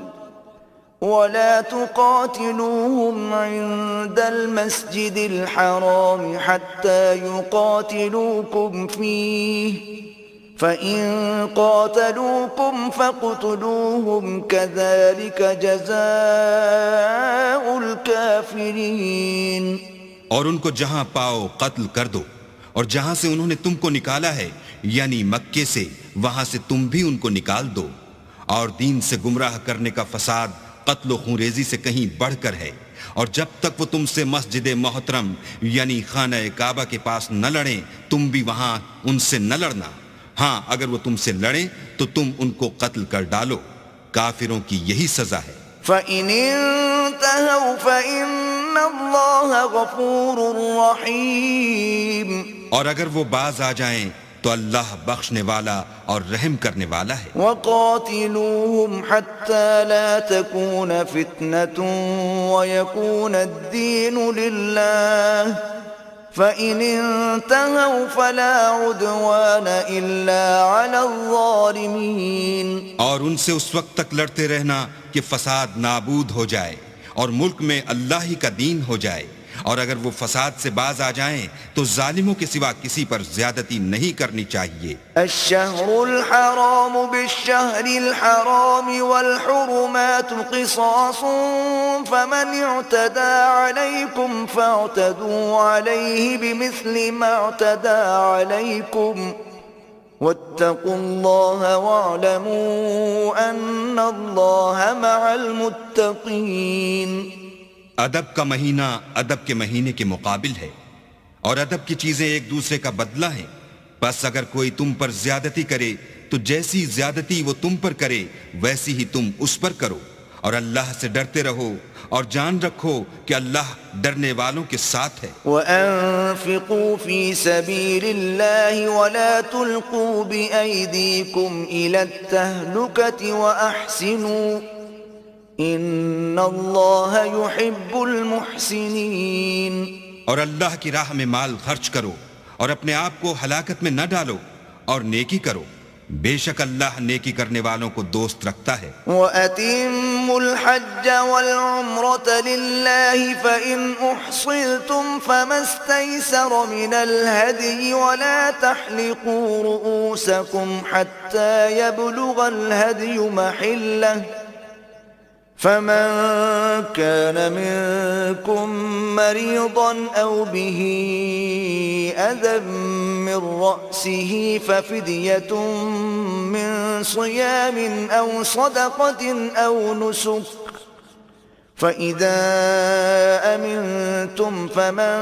وَلَا تُقَاتِلُوهُمْ عِنْدَ الْمَسْجِدِ الْحَرَامِ حَتَّى يُقَاتِلُوكُمْ فِيهِ فَإِن قَاتَلُوكُمْ فَاقْتُلُوهُمْ كَذَلِكَ جَزَاءُ الْكَافِرِينَ۔ اور ان کو جہاں پاؤ قتل کر دو، اور جہاں سے انہوں نے تم کو نکالا ہے یعنی مکے سے، وہاں سے تم بھی ان کو نکال دو، اور دین سے گمراہ کرنے کا فساد قتل و خونریزی سے کہیں بڑھ کر ہے، اور جب تک وہ تم سے مسجد محترم یعنی خانہ کعبہ کے پاس نہ لڑیں تم بھی وہاں ان سے نہ لڑنا، ہاں اگر وہ تم سے لڑیں تو تم ان کو قتل کر ڈالو، کافروں کی یہی سزا ہے۔ فَإِنِ انْتَهَوْا فَإِنَّ اللَّهَ غَفُورٌ رَحِيمٌ۔ اور اگر وہ باز آ جائیں تو اللہ بخشنے والا اور رحم کرنے والا ہے۔ وَقَاتِلُوهُمْ حَتَّى لَا تَكُونَ فِتْنَةٌ وَيَكُونَ الدِّينُ لِلَّهِ فَإِنِ انْتَهَوْا فَلَا عُدْوَانَ إِلَّا عَلَى الظَّالِمِينَ۔ اور ان سے اس وقت تک لڑتے رہنا کہ فساد نابود ہو جائے اور ملک میں اللہ ہی کا دین ہو جائے، اور اگر وہ فساد سے باز آ جائیں تو ظالموں کے سوا کسی پر زیادتی نہیں کرنی چاہیے۔ الشهر الحرام بالشهر الحرام والحرمات قصاص فمن اعتدى عليكم فاعتدوا عليه بمثل ما اعتدى عليكم واتقوا الله واعلموا ان الله مع المتقين۔ ادب کا مہینہ ادب کے مہینے کے مقابل ہے، اور ادب کی چیزیں ایک دوسرے کا بدلہ ہیں، بس اگر کوئی تم پر زیادتی کرے تو جیسی زیادتی وہ تم پر کرے ویسی ہی تم اس پر کرو، اور اللہ سے ڈرتے رہو اور جان رکھو کہ اللہ ڈرنے والوں کے ساتھ ہے۔ وَأَنفِقُوا فِي سَبِيلِ اللَّهِ وَلَا تُلْقُوا بِأَيْدِيكُمْ إِلَى التَّهْلُكَةِ وَأَحْسِنُوا ان اللہ یحب المحسنین۔ اور اللہ کی راہ میں مال خرچ کرو اور اپنے آپ کو ہلاکت میں نہ ڈالو، اور نیکی کرو، بے شک اللہ نیکی کرنے والوں کو دوست رکھتا ہے۔ وَأَتِمُّوا الْحَجَّ وَالْعُمْرَةَ لِلَّهِ فَإِنْ أُحْصِرْتُمْ فَمَا اسْتَيْسَرَ مِنَ الْهَدْيِ وَلَا تَحْلِقُوا رُؤُوسَكُمْ حَتَّى يَبْلُغَ الْهَدْيُ مَحِلَّهُ فمن كان منكم مريضا أو به أذى من رأسه ففدية من صيام أو صدقة أو نسك فإذا أمنتم فمن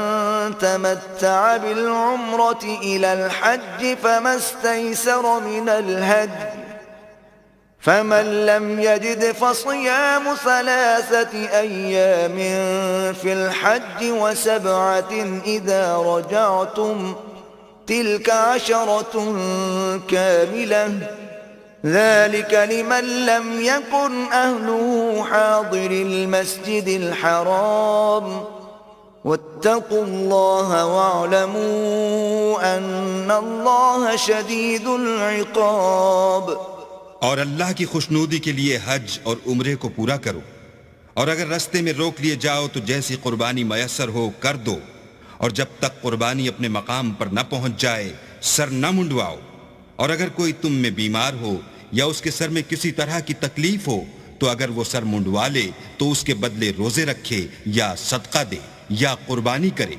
تمتع بالعمرة إلى الحج فما استيسر من الهدي فمن لم يجد فصيام 3 أيام في الحج و7 إذا رجعتم تلك 10 كاملة ذلك لمن لم يكن أهله حاضر المسجد الحرام واتقوا الله واعلموا أن الله شديد العقاب۔ اور اللہ کی خوشنودی کے لیے حج اور عمرے کو پورا کرو، اور اگر رستے میں روک لیے جاؤ تو جیسی قربانی میسر ہو کر دو، اور جب تک قربانی اپنے مقام پر نہ پہنچ جائے سر نہ منڈواؤ، اور اگر کوئی تم میں بیمار ہو یا اس کے سر میں کسی طرح کی تکلیف ہو تو اگر وہ سر منڈوا لے تو اس کے بدلے روزے رکھے یا صدقہ دے یا قربانی کرے،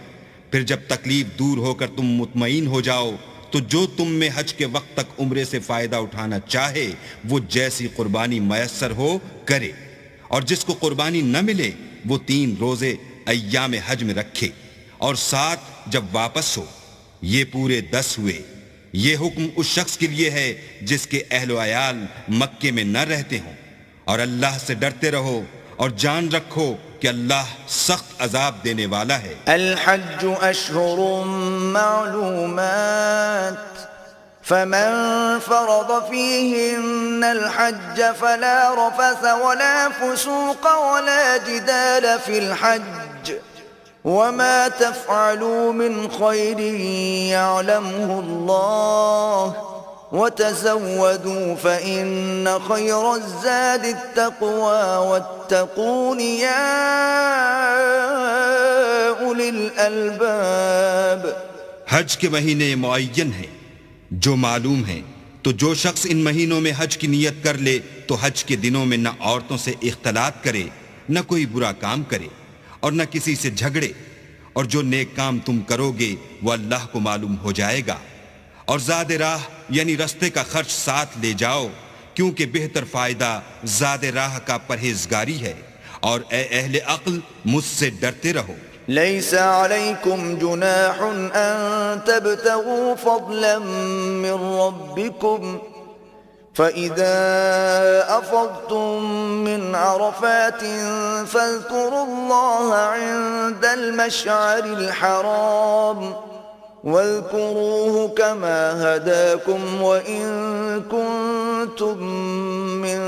پھر جب تکلیف دور ہو کر تم مطمئن ہو جاؤ تو جو تم میں حج کے وقت تک عمرے سے فائدہ اٹھانا چاہے وہ جیسی قربانی میسر ہو کرے، اور جس کو قربانی نہ ملے وہ 3 روزے ایام حج میں رکھے، اور 7 جب واپس ہو، یہ پورے 10 ہوئے۔ یہ حکم اس شخص کے لیے ہے جس کے اہل و عیال مکے میں نہ رہتے ہوں، اور اللہ سے ڈرتے رہو اور جان رکھو کہ اللہ سخت عذاب دینے والا ہے۔ الحج اشہر معلومات فمن فرض فيهن الحج فلا رفث ولا فسوق ولا جدال في الحج وما تفعلوا من خير يعلمه الله وتزودوا فإن خير الزاد التقوى واتقون يا أولي الألباب۔ حج کے مہینے معین ہیں جو معلوم ہیں، تو جو شخص ان مہینوں میں حج کی نیت کر لے تو حج کے دنوں میں نہ عورتوں سے اختلاط کرے، نہ کوئی برا کام کرے، اور نہ کسی سے جھگڑے، اور جو نیک کام تم کرو گے وہ اللہ کو معلوم ہو جائے گا، اور زاد راہ یعنی رستے کا خرچ ساتھ لے جاؤ، کیونکہ بہتر فائدہ زاد راہ کا پرہیزگاری ہے، اور اے اہل عقل مجھ سے ڈرتے رہو۔ ليس عليكم جناح أن تبتغوا فضلا من ربكم فإذا أفضتم من عرفات فاذكروا الله عند المشعر الحرام واذكروه كما هداكم وإن كنتم من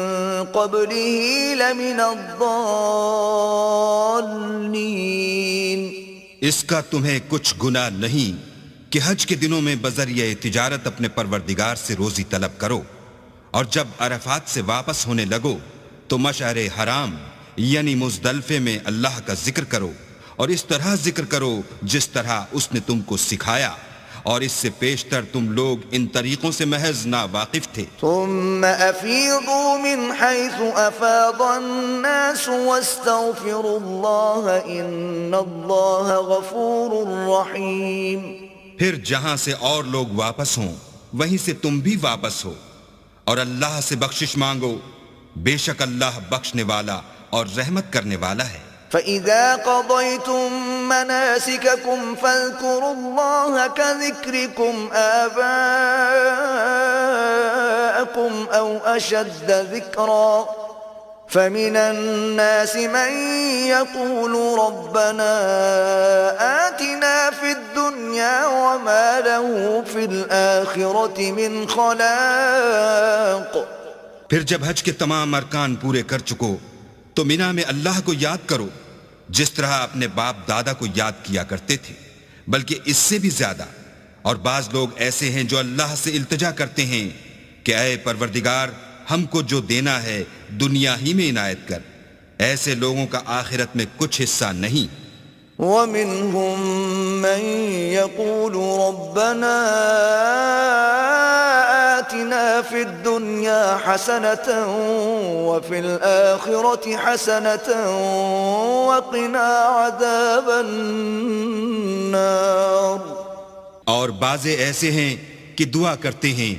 قبله لمن الضالين۔ اس کا تمہیں کچھ گناہ نہیں کہ حج کے دنوں میں بذریعہ تجارت اپنے پروردگار سے روزی طلب کرو، اور جب عرفات سے واپس ہونے لگو تو مشعر حرام یعنی مزدلفے میں اللہ کا ذکر کرو، اور اس طرح ذکر کرو جس طرح اس نے تم کو سکھایا، اور اس سے پیشتر تم لوگ ان طریقوں سے محض ناواقف تھے۔ ثم أفيضوا من حيث أفاض الناس واستغفروا الله إن الله غفور رحيم۔ پھر جہاں سے اور لوگ واپس ہوں وہیں سے تم بھی واپس ہو، اور اللہ سے بخشش مانگو، بے شک اللہ بخشنے والا اور رحمت کرنے والا ہے۔ فَإِذَا قَضَيْتُم مَّنَاسِكَكُمْ فَاذْكُرُوا اللَّهَ كَذِكْرِكُمْ آبَاءَكُمْ أَوْ أَشَدَّ ذِكْرًا فَمِنَ النَّاسِ مَن يَقُولُ رَبَّنَا آتِنَا فِي الدُّنْيَا وَمَا لَهُ فِي الْآخِرَةِ مِنْ خَلَاقٍ۔ پھر جب حج کے تمام ارکان پورے کر چکو تو مینا میں اللہ کو یاد کرو جس طرح اپنے باپ دادا کو یاد کیا کرتے تھے، بلکہ اس سے بھی زیادہ۔ اور بعض لوگ ایسے ہیں جو اللہ سے التجا کرتے ہیں کہ اے پروردگار ہم کو جو دینا ہے دنیا ہی میں عنایت کر، ایسے لوگوں کا آخرت میں کچھ حصہ نہیں۔ وَمِنْهُمْ مَنْ يَقُولُ رَبَّنَا آتِنَا فِي الدُّنْيَا حَسَنَةً وَفِي الْآخِرَةِ حَسَنَةً وَقِنَا عَذَابَ النَّارِ۔ اور بعضے ایسے ہیں کہ دعا کرتے ہیں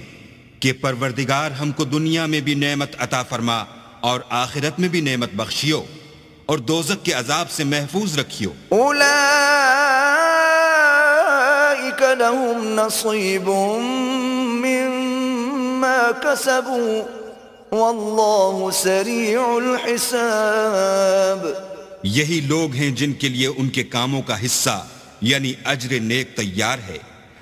کہ پروردگار ہم کو دنیا میں بھی نعمت عطا فرما اور آخرت میں بھی نعمت بخشیو اور دوزخ کے عذاب سے محفوظ رکھیو۔ اولئک لهم نصیب مما کسبوا واللہ سریع الحساب۔ یہی لوگ ہیں جن کے لیے ان کے کاموں کا حصہ یعنی اجر نیک تیار ہے،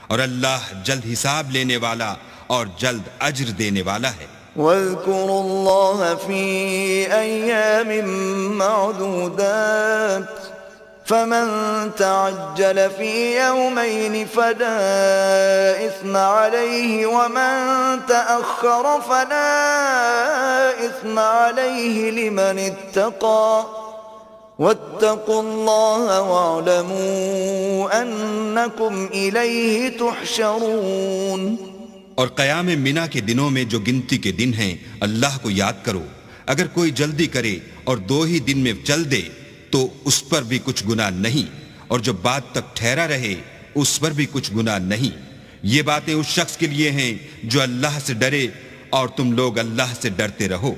اور اللہ جلد حساب لینے والا اور جلد اجر دینے والا ہے۔ واذكروا الله في أيام معدودات فمن تعجل في يومين فلا إثم عليه ومن تأخر فلا إثم عليه لمن اتقى واتقوا الله واعلموا أنكم إليه تحشرون۔ اور قیام منا کے دنوں میں جو گنتی کے دن ہیں اللہ کو یاد کرو، اگر کوئی جلدی کرے اور 2 ہی دن میں چل دے تو اس پر بھی کچھ گناہ نہیں، اور جو بات تک ٹھہرا رہے اس پر بھی کچھ گناہ نہیں۔ یہ باتیں اس شخص کے لیے ہیں جو اللہ سے ڈرے، اور تم لوگ اللہ سے ڈرتے رہو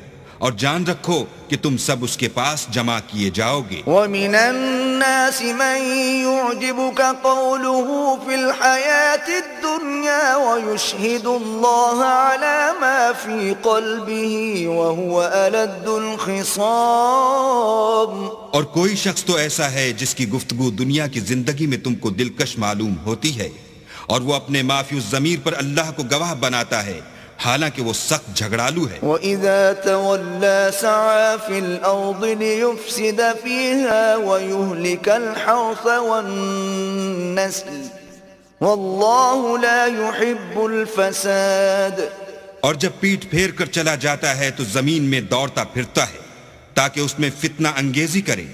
اور جان رکھو کہ تم سب اس کے پاس جمع کیے جاؤ گے۔ وَمِنَ النَّاسِ مَن يُعْجِبُكَ قَوْلُهُ فِي الْحَيَاةِ الدُّنْيَا وَيُشْهِدُ اللَّهَ عَلَى مَا فِي قَلْبِهِ وَهُوَ أَلَدُّ الْخِصَامِ۔ اور کوئی شخص تو ایسا ہے جس کی گفتگو دنیا کی زندگی میں تم کو دلکش معلوم ہوتی ہے، اور وہ اپنے مافی الضمیر پر اللہ کو گواہ بناتا ہے حالانکہ وہ سخت جھگڑالو ہے۔ وَإِذَا تَوَلَّى سَعَى فِي الْأَرْضِ لِيُفْسِدَ فِيهَا وَيُهْلِكَ الْحَرْثَ وَالنَّسْلَ وَاللَّهُ لَا يُحِبُّ الْفَسَادَ۔ اور جب پیٹھ پھیر کر چلا جاتا ہے تو زمین میں دوڑتا پھرتا ہے تاکہ اس میں فتنہ انگیزی کرے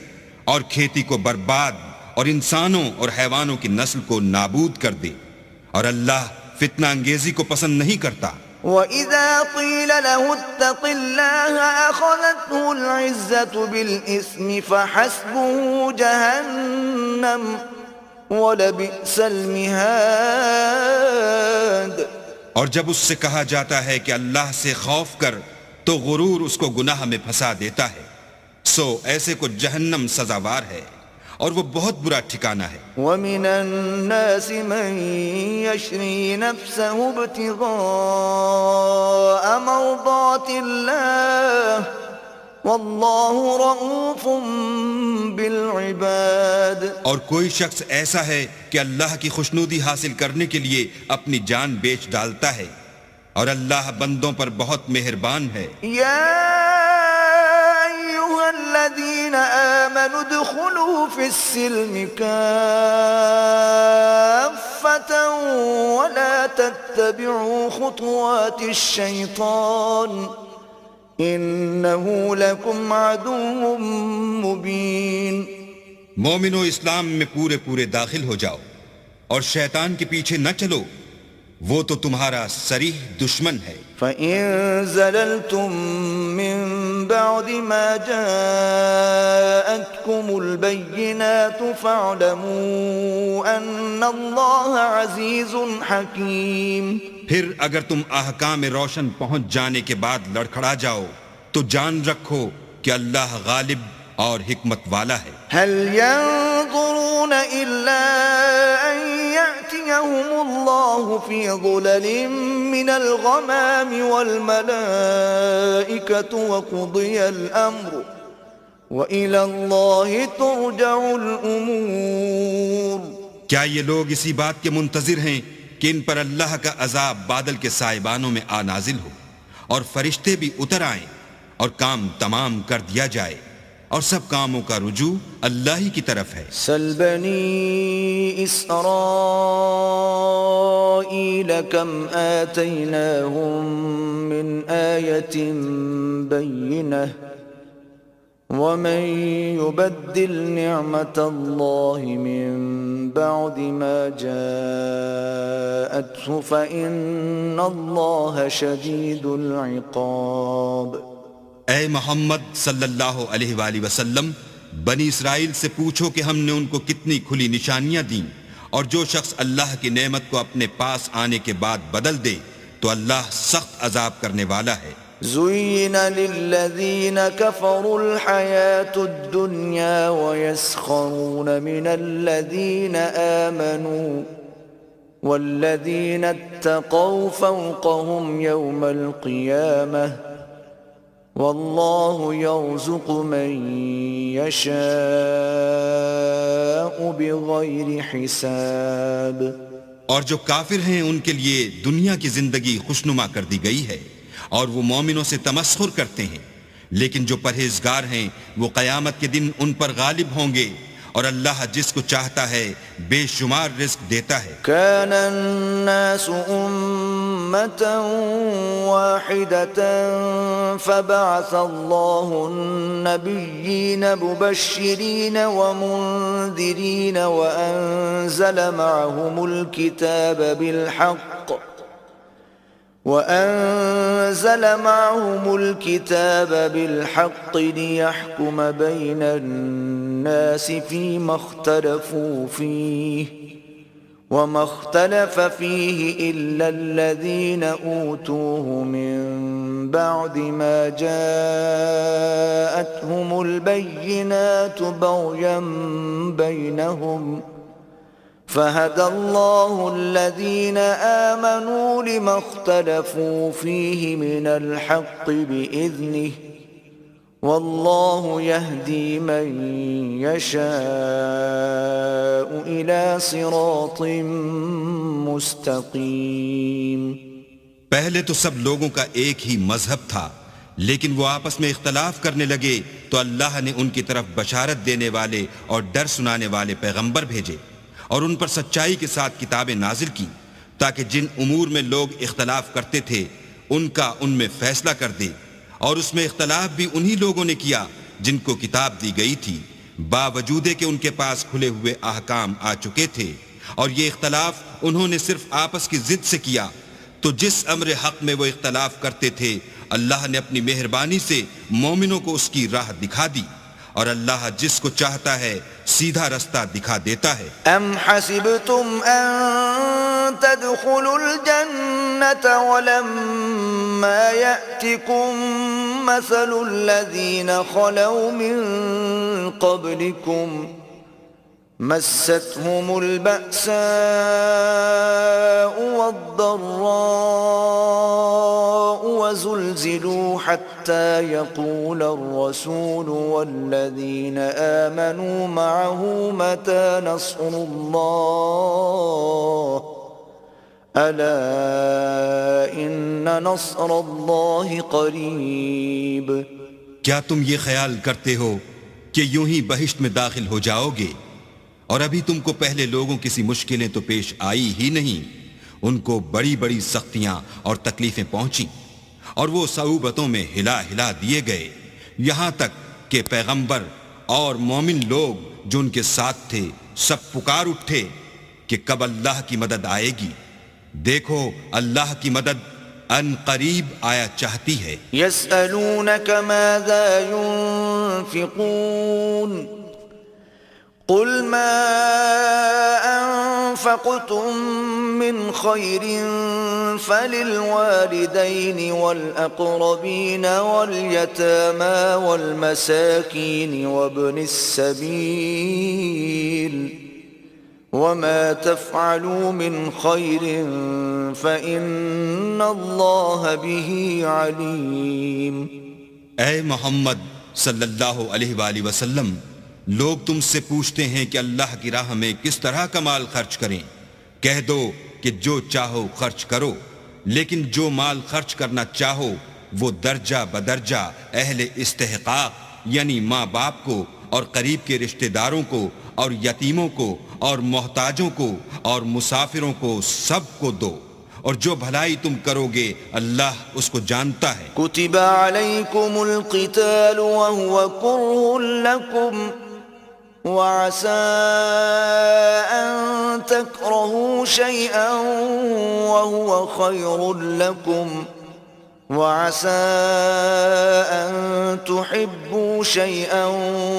اور کھیتی کو برباد اور انسانوں اور حیوانوں کی نسل کو نابود کر دے، اور اللہ فتنہ انگیزی کو پسند نہیں کرتا۔ وَإِذَا قِيلَ لَهُ اتَّقِ اللَّهَ أَخَذَتْهُ الْعِزَّةُ بِالْإِثْمِ فَحَسْبُهُ جَهَنَّمُ وَلَبِئْسَ الْمِهَادُ۔ اور جب اس سے کہا جاتا ہے کہ اللہ سے خوف کر تو غرور اس کو گناہ میں پھنسا دیتا ہے، سو ایسے کو جہنم سزاوار ہے اور وہ بہت برا ٹھکانہ ہے۔ وَمِنَ النَّاسِ مَن يَشْرِي نَفْسَهُ ابْتِغَاءَ مَرْضَاتِ اللَّهِ وَاللَّهُ رَءُوفٌ بِالْعِبَادِ۔ اور کوئی شخص ایسا ہے کہ اللہ کی خوشنودی حاصل کرنے کے لیے اپنی جان بیچ ڈالتا ہے، اور اللہ بندوں پر بہت مہربان ہے۔ الذين آمنوا ادخلوا في السلم كافة ولا تتبعوا خطوات الشيطان إنه لكم عدو مبين۔ مومنو اسلام میں پورے پورے داخل ہو جاؤ اور شیطان کے پیچھے نہ چلو، وہ تو تمہارا صریح دشمن ہے۔ فَإِن زَلَلْتُم مِّن بَعْدِ مَا جَاءَتْكُمُ الْبَيِّنَاتُ فَاعْلَمُوا أَنَّ اللَّهَ عَزِيزٌ حَكِيمٌ۔ پھر اگر تم احکام روشن پہنچ جانے کے بعد لڑکھڑا جاؤ تو جان رکھو کہ اللہ غالب اور حکمت والا ہے۔ هل ينظرون إلا أن يأتيهم الله في ظلل من الغمام والملائكة وقضي الأمر وإلى الله ترجع الأمور۔ کیا یہ لوگ اسی بات کے منتظر ہیں کہ ان پر اللہ کا عذاب بادل کے سائبانوں میں آ نازل ہو اور فرشتے بھی اتر آئیں اور کام تمام کر دیا جائے اور سب کاموں کا رجوع اللہ ہی کی طرف ہے۔ سل بنی اسرائیل کم آتیناہم من آیت بینہ ومن يبدل نعمت اللہ من بعد ما جاءته فإن اللہ شدید العقاب۔ اے محمد صلی اللہ علیہ وآلہ وسلم، بنی اسرائیل سے پوچھو کہ ہم نے ان کو کتنی کھلی نشانیاں دیں، اور جو شخص اللہ کی نعمت کو اپنے پاس آنے کے بعد بدل دے تو اللہ سخت عذاب کرنے والا ہے۔ زُيِّنَ لِلَّذِينَ كَفَرُوا الْحَيَاةُ الدُّنْيَا وَيَسْخَرُونَ مِنَ الَّذِينَ آمَنُوا وَالَّذِينَ اتَّقَوْا فَوْقَهُمْ يَوْمَ الْقِيَامَةِ واللہ یرزق من یشاء بغیر حساب۔ اور جو کافر ہیں ان کے لیے دنیا کی زندگی خوشنما کر دی گئی ہے اور وہ مومنوں سے تمسخر کرتے ہیں، لیکن جو پرہیزگار ہیں وہ قیامت کے دن ان پر غالب ہوں گے، اور اللہ جس کو چاہتا ہے بے شمار رزق دیتا ہے۔ كان الناس أمة واحدة فبعث الله النبيين مبشرين ومنذرين وأنزل معهم الكتاب بالحق ليحكم بين الناس فيما اختلفوا فيه وما اختلف فيه إلا الذين أوتوه من بعد ما جاءتهم البينات بغيا بينهم فهدى الله الذين آمنوا لما اختلفوا فيه من الحق بإذنه والله يهدي من يشاء إلى صراط مستقيم۔ پہلے تو سب لوگوں کا ایک ہی مذہب تھا، لیکن وہ آپس میں اختلاف کرنے لگے تو اللہ نے ان کی طرف بشارت دینے والے اور ڈر سنانے والے پیغمبر بھیجے اور ان پر سچائی کے ساتھ کتابیں نازل کی تاکہ جن امور میں لوگ اختلاف کرتے تھے ان کا ان میں فیصلہ کر دے، اور اس میں اختلاف بھی انہی لوگوں نے کیا جن کو کتاب دی گئی تھی، باوجود کہ ان کے پاس کھلے ہوئے احکام آ چکے تھے، اور یہ اختلاف انہوں نے صرف آپس کی ضد سے کیا۔ تو جس امر حق میں وہ اختلاف کرتے تھے اللہ نے اپنی مہربانی سے مومنوں کو اس کی راہ دکھا دی، اور اللہ جس کو چاہتا ہے سیدھا رستہ دکھا دیتا ہے۔ ام حسبتم ان تدخلوا الجنة ولما يأتكم مثل الذين خلوا من قبلكم مستهم البأساء والضراء وزلزلوا حتى يقول الرسول والذين آمنوا معه متى نصر الله ألا إن نصر الله قريب۔ کیا تم یہ خیال کرتے ہو کہ یوں ہی بہشت میں داخل ہو جاؤ گے، اور ابھی تم کو پہلے لوگوں کسی مشکلیں تو پیش آئی ہی نہیں، ان کو بڑی بڑی سختیاں اور تکلیفیں پہنچیں، اور وہ صعوبتوں میں ہلا ہلا دیے گئے، یہاں تک کہ پیغمبر اور مومن لوگ جو ان کے ساتھ تھے سب پکار اٹھے کہ کب اللہ کی مدد آئے گی. دیکھو اللہ کی مدد ان قریب آیا چاہتی ہے. يسألونك ماذا ينفقون قل ما أنفقتم من خير فللوالدين والأقربين واليتامى والمساكين وابن السبيل وما تفعلوا من خير فإن الله به عليم. اے محمد صلی اللہ علیہ وآلہ وسلم، لوگ تم سے پوچھتے ہیں کہ اللہ کی راہ میں کس طرح کا مال خرچ کریں. کہہ دو کہ جو چاہو خرچ کرو، لیکن جو مال خرچ کرنا چاہو وہ درجہ بدرجہ اہل استحقاق یعنی ماں باپ کو اور قریب کے رشتہ داروں کو اور یتیموں کو اور محتاجوں کو اور مسافروں کو سب کو دو، اور جو بھلائی تم کرو گے اللہ اس کو جانتا ہے. كتب عليكم القتال وهو كره لكم وعسى أن تكرهوا شيئا وهو خير لكم وعسى أن تحبوا شيئا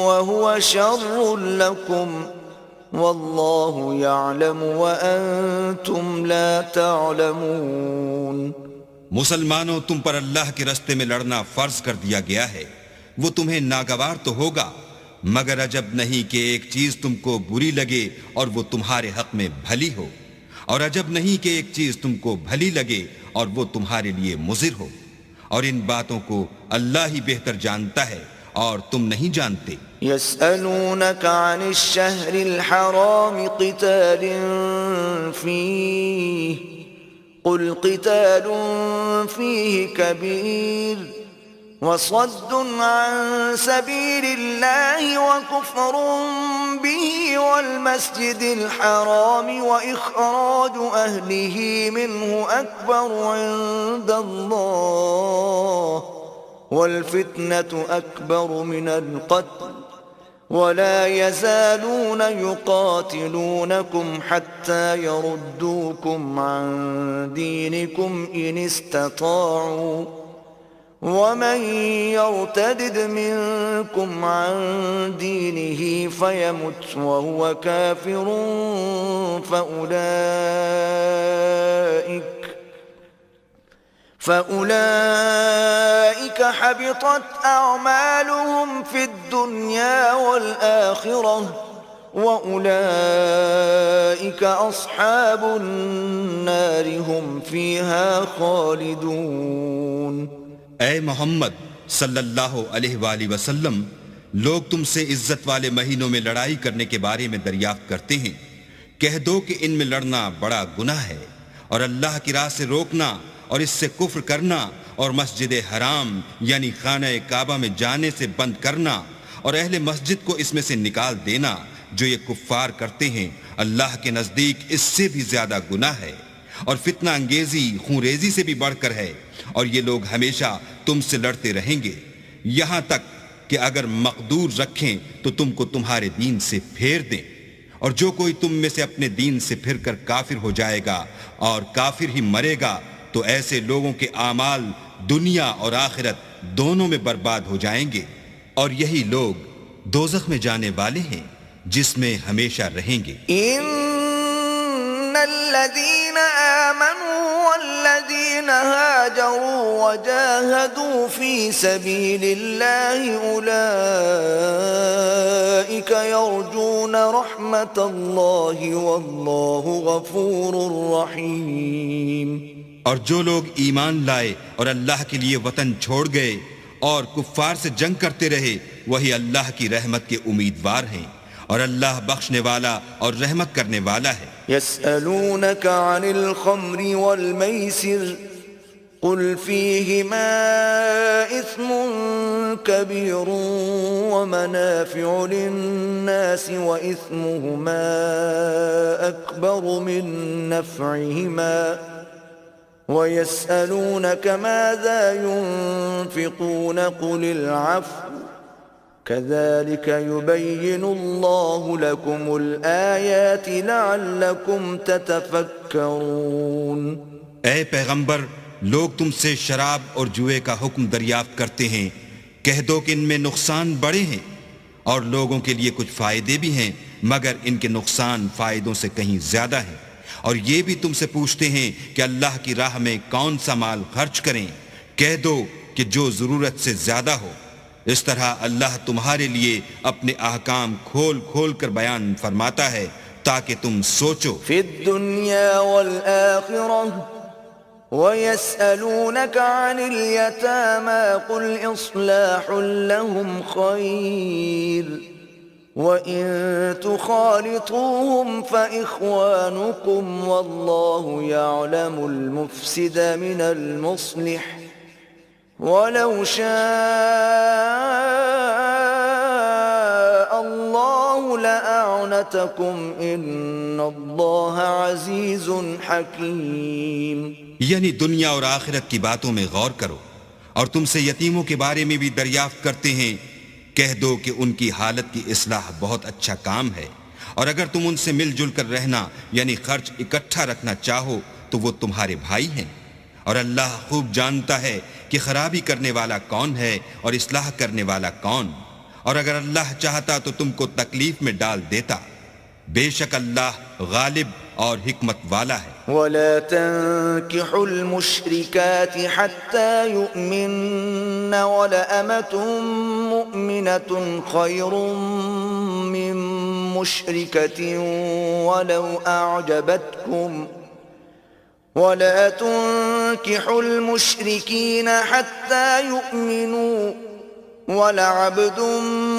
وهو شر لكم والله يعلم وأنتم لا تعلمون. مسلمانوں، تم پر اللہ کے راستے میں لڑنا فرض کر دیا گیا ہے. وہ تمہیں ناگوار تو ہوگا، مگر عجب نہیں کہ ایک چیز تم کو بری لگے اور وہ تمہارے حق میں بھلی ہو، اور عجب نہیں کہ ایک چیز تم کو بھلی لگے اور وہ تمہارے لیے مضر ہو. اور ان باتوں کو اللہ ہی بہتر جانتا ہے اور تم نہیں جانتے. يسألونك عن الشهر الحرام قتال فيه قل قتال فيه كبير وصد عن سبيل الله وكفر به والمسجد الحرام وإخراج أهله منه أكبر عند الله والفتنة أكبر من القتل ولا يزالون يقاتلونكم حتى يردوكم عن دينكم إن استطاعوا ومن يرتدد منكم عن دينه فيمت وهو كافر فأولئك حبطت أعمالهم في الدنيا والآخرة وأولئك أصحاب النار هم فيها خالدون. اے محمد صلی اللہ علیہ وآلہ وسلم، لوگ تم سے عزت والے مہینوں میں لڑائی کرنے کے بارے میں دریافت کرتے ہیں. کہہ دو کہ ان میں لڑنا بڑا گناہ ہے، اور اللہ کی راہ سے روکنا اور اس سے کفر کرنا اور مسجد حرام یعنی خانہ کعبہ میں جانے سے بند کرنا اور اہل مسجد کو اس میں سے نکال دینا جو یہ کفار کرتے ہیں، اللہ کے نزدیک اس سے بھی زیادہ گناہ ہے، اور فتنہ انگیزی خون ریزی سے بھی بڑھ کر ہے. اور یہ لوگ ہمیشہ تم سے لڑتے رہیں گے یہاں تک کہ اگر مقدور رکھیں تو تم کو تمہارے دین سے پھیر دیں. اور جو کوئی تم میں سے اپنے دین سے پھر کر کافر ہو جائے گا اور کافر ہی مرے گا تو ایسے لوگوں کے اعمال دنیا اور آخرت دونوں میں برباد ہو جائیں گے، اور یہی لوگ دوزخ میں جانے والے ہیں جس میں ہمیشہ رہیں گے. ان الذين آمنوا والذين هاجروا وجاهدوا في سبيل الله أولئك يرجون رحمة الله والله غفور رحيم. اور جو لوگ ایمان لائے اور اللہ کے لیے وطن چھوڑ گئے اور کفار سے جنگ کرتے رہے وہی اللہ کی رحمت کے امیدوار ہیں، اور اللہ بخشنے والا اور رحمت کرنے والا ہے. يسألونك عن الخمر والميسر قل فيهما إثم كبير ومنافع للناس وإثمهما أكبر من نفعهما ويسألونك ماذا ينفقون قل العفو كذلك يبين الله لكم الآيات لعلكم تتفكرون۔ اے پیغمبر، لوگ تم سے شراب اور جوئے کا حکم دریافت کرتے ہیں، کہہ دو کہ ان میں نقصان بڑے ہیں اور لوگوں کے لیے کچھ فائدے بھی ہیں، مگر ان کے نقصان فائدوں سے کہیں زیادہ ہیں۔ اور یہ بھی تم سے پوچھتے ہیں کہ اللہ کی راہ میں کون سا مال خرچ کریں، کہہ دو کہ جو ضرورت سے زیادہ ہو۔ اس طرح اللہ تمہارے لیے اپنے احکام کھول کھول کر بیان فرماتا ہے تاکہ تم سوچو۔ فی الدنیا والآخرہ وَيَسْأَلُونَكَ عَنِ الْيَتَامَى قُلْ إِصْلَاحٌ لَهُمْ خَيْرٌ وَإِن تُخَالِطُوهُمْ فَإِخْوَانُكُمْ وَاللَّهُ يَعْلَمُ الْمُفْسِدَ مِنَ الْمُصْلِحِ وَلَوْ شَاءَ اللَّهُ لَأَعْنَتَكُمْ إِنَّ اللَّهَ عَزِيزٌ حَكِيمٌ۔ یعنی دنیا اور آخرت کی باتوں میں غور کرو، اور تم سے یتیموں کے بارے میں بھی دریافت کرتے ہیں، کہہ دو کہ ان کی حالت کی اصلاح بہت اچھا کام ہے، اور اگر تم ان سے مل جل کر رہنا یعنی خرچ اکٹھا رکھنا چاہو تو وہ تمہارے بھائی ہیں، اور اللہ خوب جانتا ہے کہ خرابی کرنے والا کون ہے اور اصلاح کرنے والا کون، اور اگر اللہ چاہتا تو تم کو تکلیف میں ڈال دیتا، بے شک اللہ غالب اور حکمت والا ہے۔ وَلَا تَنكِحُوا الْمُشْرِكَاتِ حَتَّى يُؤْمِنَّ وَلَأَمَةٌ مُؤْمِنَةٌ خَيْرٌ مِّن مُّشْرِكَةٍ وَلَوْ أَعْجَبَتْكُمْ وَلَا تُنكِحُوا الْمُشْرِكِينَ حَتَّى يُؤْمِنُوا وَلَعَبْدٌ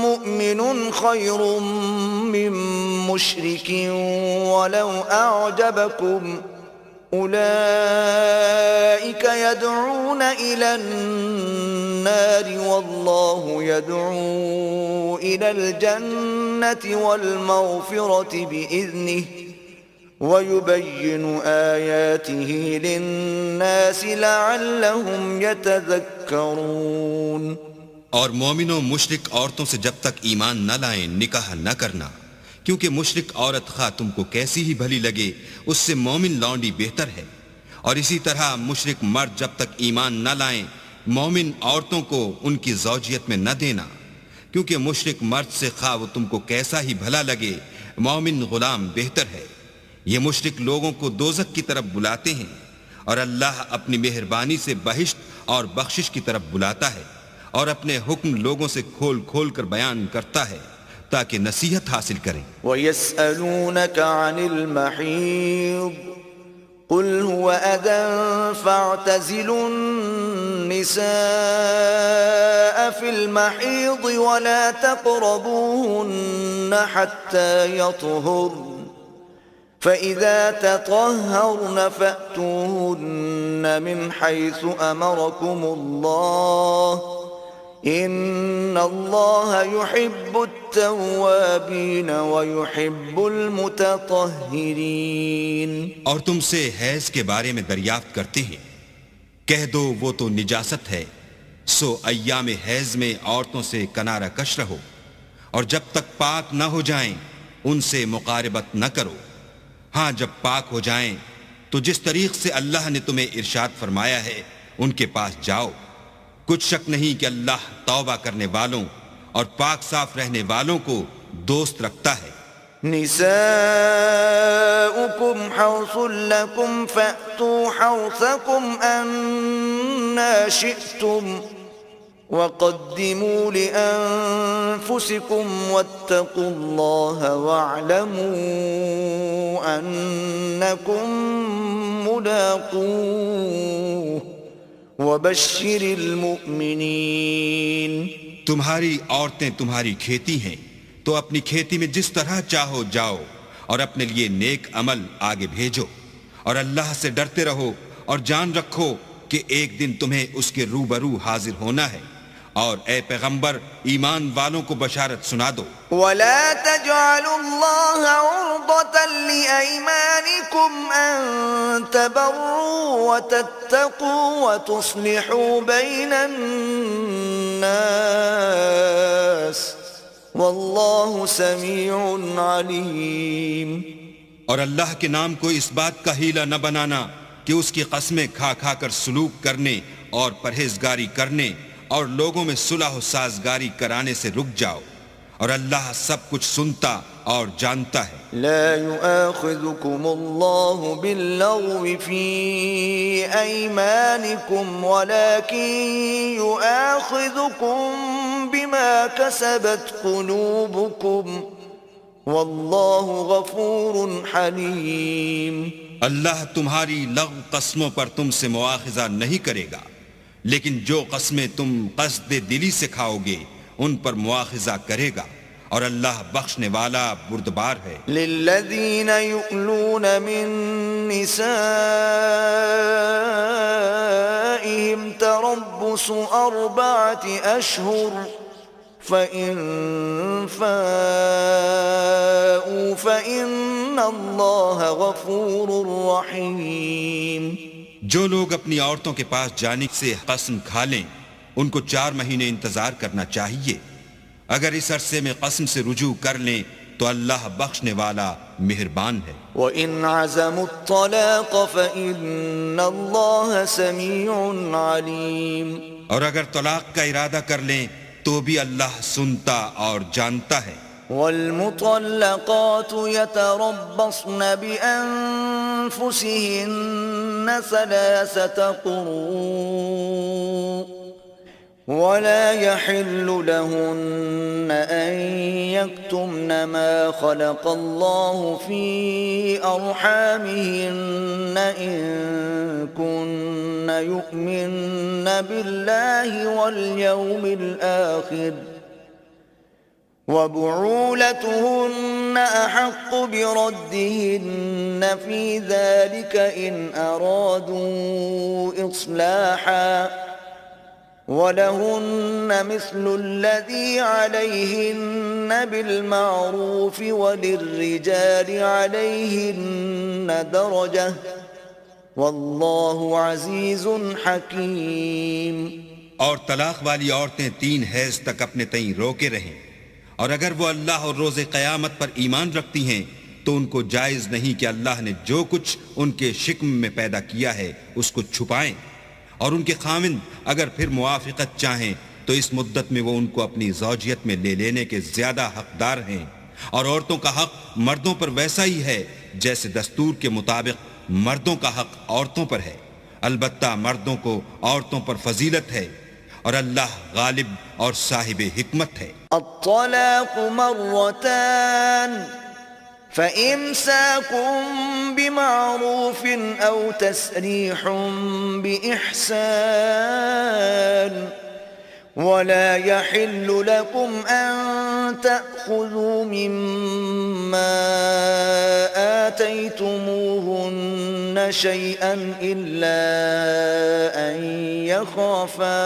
مُؤْمِنٌ خَيْرٌ مِّن مُّشْرِكٍ وَلَوْ أَعْجَبَكُمْ أُولَئِكَ يَدْعُونَ إِلَى النَّارِ وَاللَّهُ يَدْعُو إِلَى الْجَنَّةِ وَالْمَغْفِرَةِ بِإِذْنِهِ وَيُبَيِّنُ آيَاتِهِ لِلنَّاسِ لَعَلَّهُمْ يَتَذَكَّرُونَ۔ اور مومنوں مشرک عورتوں سے جب تک ایمان نہ لائیں نکاح نہ کرنا، کیونکہ مشرک عورت خواہ تم کو کیسی ہی بھلی لگے اس سے مومن لونڈی بہتر ہے، اور اسی طرح مشرک مرد جب تک ایمان نہ لائیں مومن عورتوں کو ان کی زوجیت میں نہ دینا، کیونکہ مشرک مرد سے خواہ وہ تم کو کیسا ہی بھلا لگے مومن غلام بہتر ہے۔ یہ مشرک لوگوں کو دوزخ کی طرف بلاتے ہیں، اور اللہ اپنی مہربانی سے بہشت اور بخشش کی طرف بلاتا ہے، اور اپنے حکم لوگوں سے کھول کھول کر بیان کرتا ہے تاکہ نصیحت حاصل کریں۔ وَيَسْأَلُونَكَ عَنِ الْمَحِيضِ قُلْ هُوَ أَذًى فَاعْتَزِلُوا النِّسَاءَ فِي الْمَحِيضِ وَلَا تَقْرَبُوهُنَّ حَتَّى يَطْهُرْنَ فَإِذَا تَطَهَّرْنَ فَأْتُوهُنَّ مِنْ حَيْثُ أَمَرَكُمُ اللَّهُ إِنَّ اللَّهَ يُحِبُّ التَّوَّابِينَ وَيُحِبُّ الْمُتَطَهِّرِينَ۔ اور تم سے حیض کے بارے میں دریافت کرتے ہیں، کہہ دو وہ تو نجاست ہے، سو ایام حیض میں عورتوں سے کنارہ کش رہو، اور جب تک پاک نہ ہو جائیں ان سے مقاربت نہ کرو، ہاں جب پاک ہو جائیں تو جس طریق سے اللہ نے تمہیں ارشاد فرمایا ہے ان کے پاس جاؤ، کچھ شک نہیں کہ اللہ توبہ کرنے والوں اور پاک صاف رہنے والوں کو دوست رکھتا ہے۔ نساؤکم حرث لکم فأتوا حرثکم أنا شئتم وقدموا لأنفسكم واتقوا الله واعلموا أنكم ملاقوه وبشر المؤمنین۔ تمہاری عورتیں تمہاری کھیتی ہیں تو اپنی کھیتی میں جس طرح چاہو جاؤ، اور اپنے لیے نیک عمل آگے بھیجو، اور اللہ سے ڈرتے رہو، اور جان رکھو کہ ایک دن تمہیں اس کے روبرو حاضر ہونا ہے، اور اے پیغمبر ایمان والوں کو بشارت سنا دو۔ وَلَا تَجْعَلُوا اللَّهَ عُرْضَةً لِأَيْمَانِكُمْ أَن تَبَرُّوا وَتَتَّقُوا وَتُصْلِحُوا بَيْنَ النَّاسِ واللہ سمیع علیم۔ اور اللہ کے نام کو اس بات کا ہیلہ نہ بنانا کہ اس کی قسمیں کھا کھا کر سلوک کرنے اور پرہیزگاری کرنے اور لوگوں میں صلح و سازگاری کرانے سے رک جاؤ، اور اللہ سب کچھ سنتا اور جانتا ہے۔ لا يؤاخذكم الله باللغو في أيمانكم ولكن يؤاخذكم بما كسبت قلوبكم والله غفور حليم۔ اللہ تمہاری لغو قسموں پر تم سے مواخذہ نہیں کرے گا، لیکن جو قسمیں تم قصد دلی سے کھاؤ گے ان پر مواخذہ کرے گا، اور اللہ بخشنے والا بردبار ہے۔ للذین یؤلون من نسائهم تربص 4 أشهر فإن فاءوا فإن اللہ غفور رحیم۔ جو لوگ اپنی عورتوں کے پاس جانے سے قسم کھا لیں ان کو 4 مہینے انتظار کرنا چاہیے، اگر اس عرصے میں قسم سے رجوع کر لیں تو اللہ بخشنے والا مہربان ہے۔ وَإِنْ عَزَمُوا الطَّلَاقَ فَإِنَّ اللَّهَ سَمِيعٌ عَلِيمٌ۔ اور اگر طلاق کا ارادہ کر لیں تو بھی اللہ سنتا اور جانتا ہے۔ وَالْمُطَلَّقَاتُ يَتَرَبَّصْنَ بِأَنفُسِهِنَّ 3 قُرُوءٍ ولا يحل لهن أن يكتمن ما خلق الله في أرحامهن إن كن يؤمن بالله واليوم الآخر وبعولتهن أحق بردهن في ذلك إن أرادوا إصلاحا وَلَهُنَّ مِثْلُ الَّذِي عَلَيْهِنَّ بِالْمَعْرُوفِ وَلِلرِّجَالِ عَلَيْهِنَّ دَرَجَةٌ وَاللَّهُ عَزِيزٌ حَكِيمٌ۔ اور طلاق والی عورتیں 3 حیض تک اپنے تئیں روکے رہیں، اور اگر وہ اللہ اور روز قیامت پر ایمان رکھتی ہیں تو ان کو جائز نہیں کہ اللہ نے جو کچھ ان کے شکم میں پیدا کیا ہے اس کو چھپائیں، اور ان کے خاوند اگر پھر موافقت چاہیں تو اس مدت میں وہ ان کو اپنی زوجیت میں لے لینے کے زیادہ حقدار ہیں، اور عورتوں کا حق مردوں پر ویسا ہی ہے جیسے دستور کے مطابق مردوں کا حق عورتوں پر ہے، البتہ مردوں کو عورتوں پر فضیلت ہے، اور اللہ غالب اور صاحب حکمت ہے۔ الطلاق مرتان فإمساكم بمعروف أو تسريح بإحسان ولا يحل لكم أن تأخذوا مما آتيتموهن شيئا إلا أن يخافا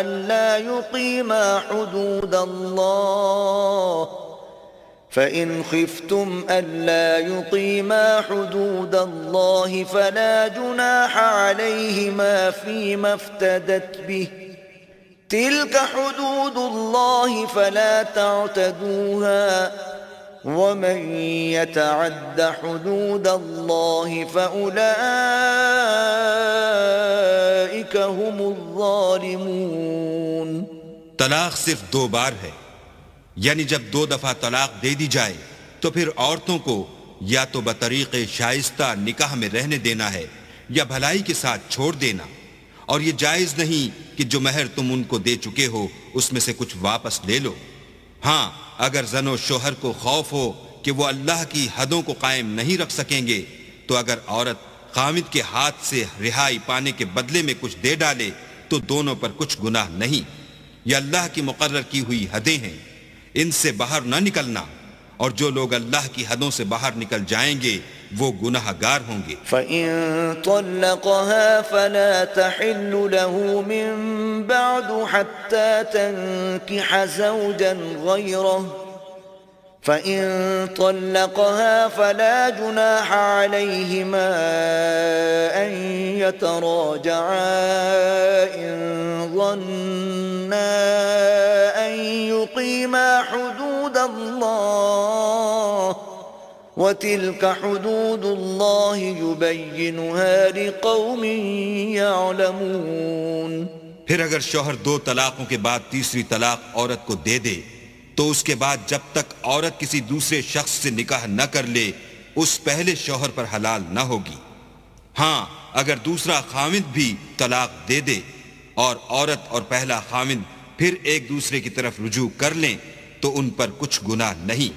ألا يقيما حدود الله فإن خفتم ألا يقيما حدود الله فلا جناح عليهما فيما افتدت به تلك حدود الله فلا تعتدوها ومن يتعد حدود الله فأولئك هم الظالمون۔ طلاق صرف 2 بار ہے، یعنی جب 2 دفعہ طلاق دے دی جائے تو پھر عورتوں کو یا تو بطریق شائستہ نکاح میں رہنے دینا ہے یا بھلائی کے ساتھ چھوڑ دینا، اور یہ جائز نہیں کہ جو مہر تم ان کو دے چکے ہو اس میں سے کچھ واپس لے لو۔ ہاں اگر زن و شوہر کو خوف ہو کہ وہ اللہ کی حدوں کو قائم نہیں رکھ سکیں گے تو اگر عورت خاوند کے ہاتھ سے رہائی پانے کے بدلے میں کچھ دے ڈالے تو دونوں پر کچھ گناہ نہیں، یہ اللہ کی مقرر کی ہوئی حدیں ہیں، ان سے باہر نہ نکلنا، اور جو لوگ اللہ کی حدوں سے باہر نکل جائیں گے وہ گناہ گار ہوں گے۔ فَإِن طَلَّقَهَا فَلَا تَحِلُّ لَهُ مِن بَعْدُ حَتَّى تَنكِحَ زَوْجًا غَيْرَهُ فَإِن طَلَّقَهَا فَلَا جُنَاحَ عَلَيْهِمَا أَن يَتَرَاجَعَا إِن ظَنَّا أن يقيما حدود الله وتلك حدود الله يبينها لقوم يعلمون۔ پھر اگر شوہر 2 طلاقوں کے بعد تیسری طلاق عورت کو دے دے تو اس کے بعد جب تک عورت کسی دوسرے شخص سے نکاح نہ کر لے اس پہلے شوہر پر حلال نہ ہوگی۔ ہاں اگر دوسرا خاوند بھی طلاق دے دے اور عورت اور پہلا خاوند پھر ایک دوسرے کی طرف رجوع کر لیں تو ان پر کچھ گناہ نہیں،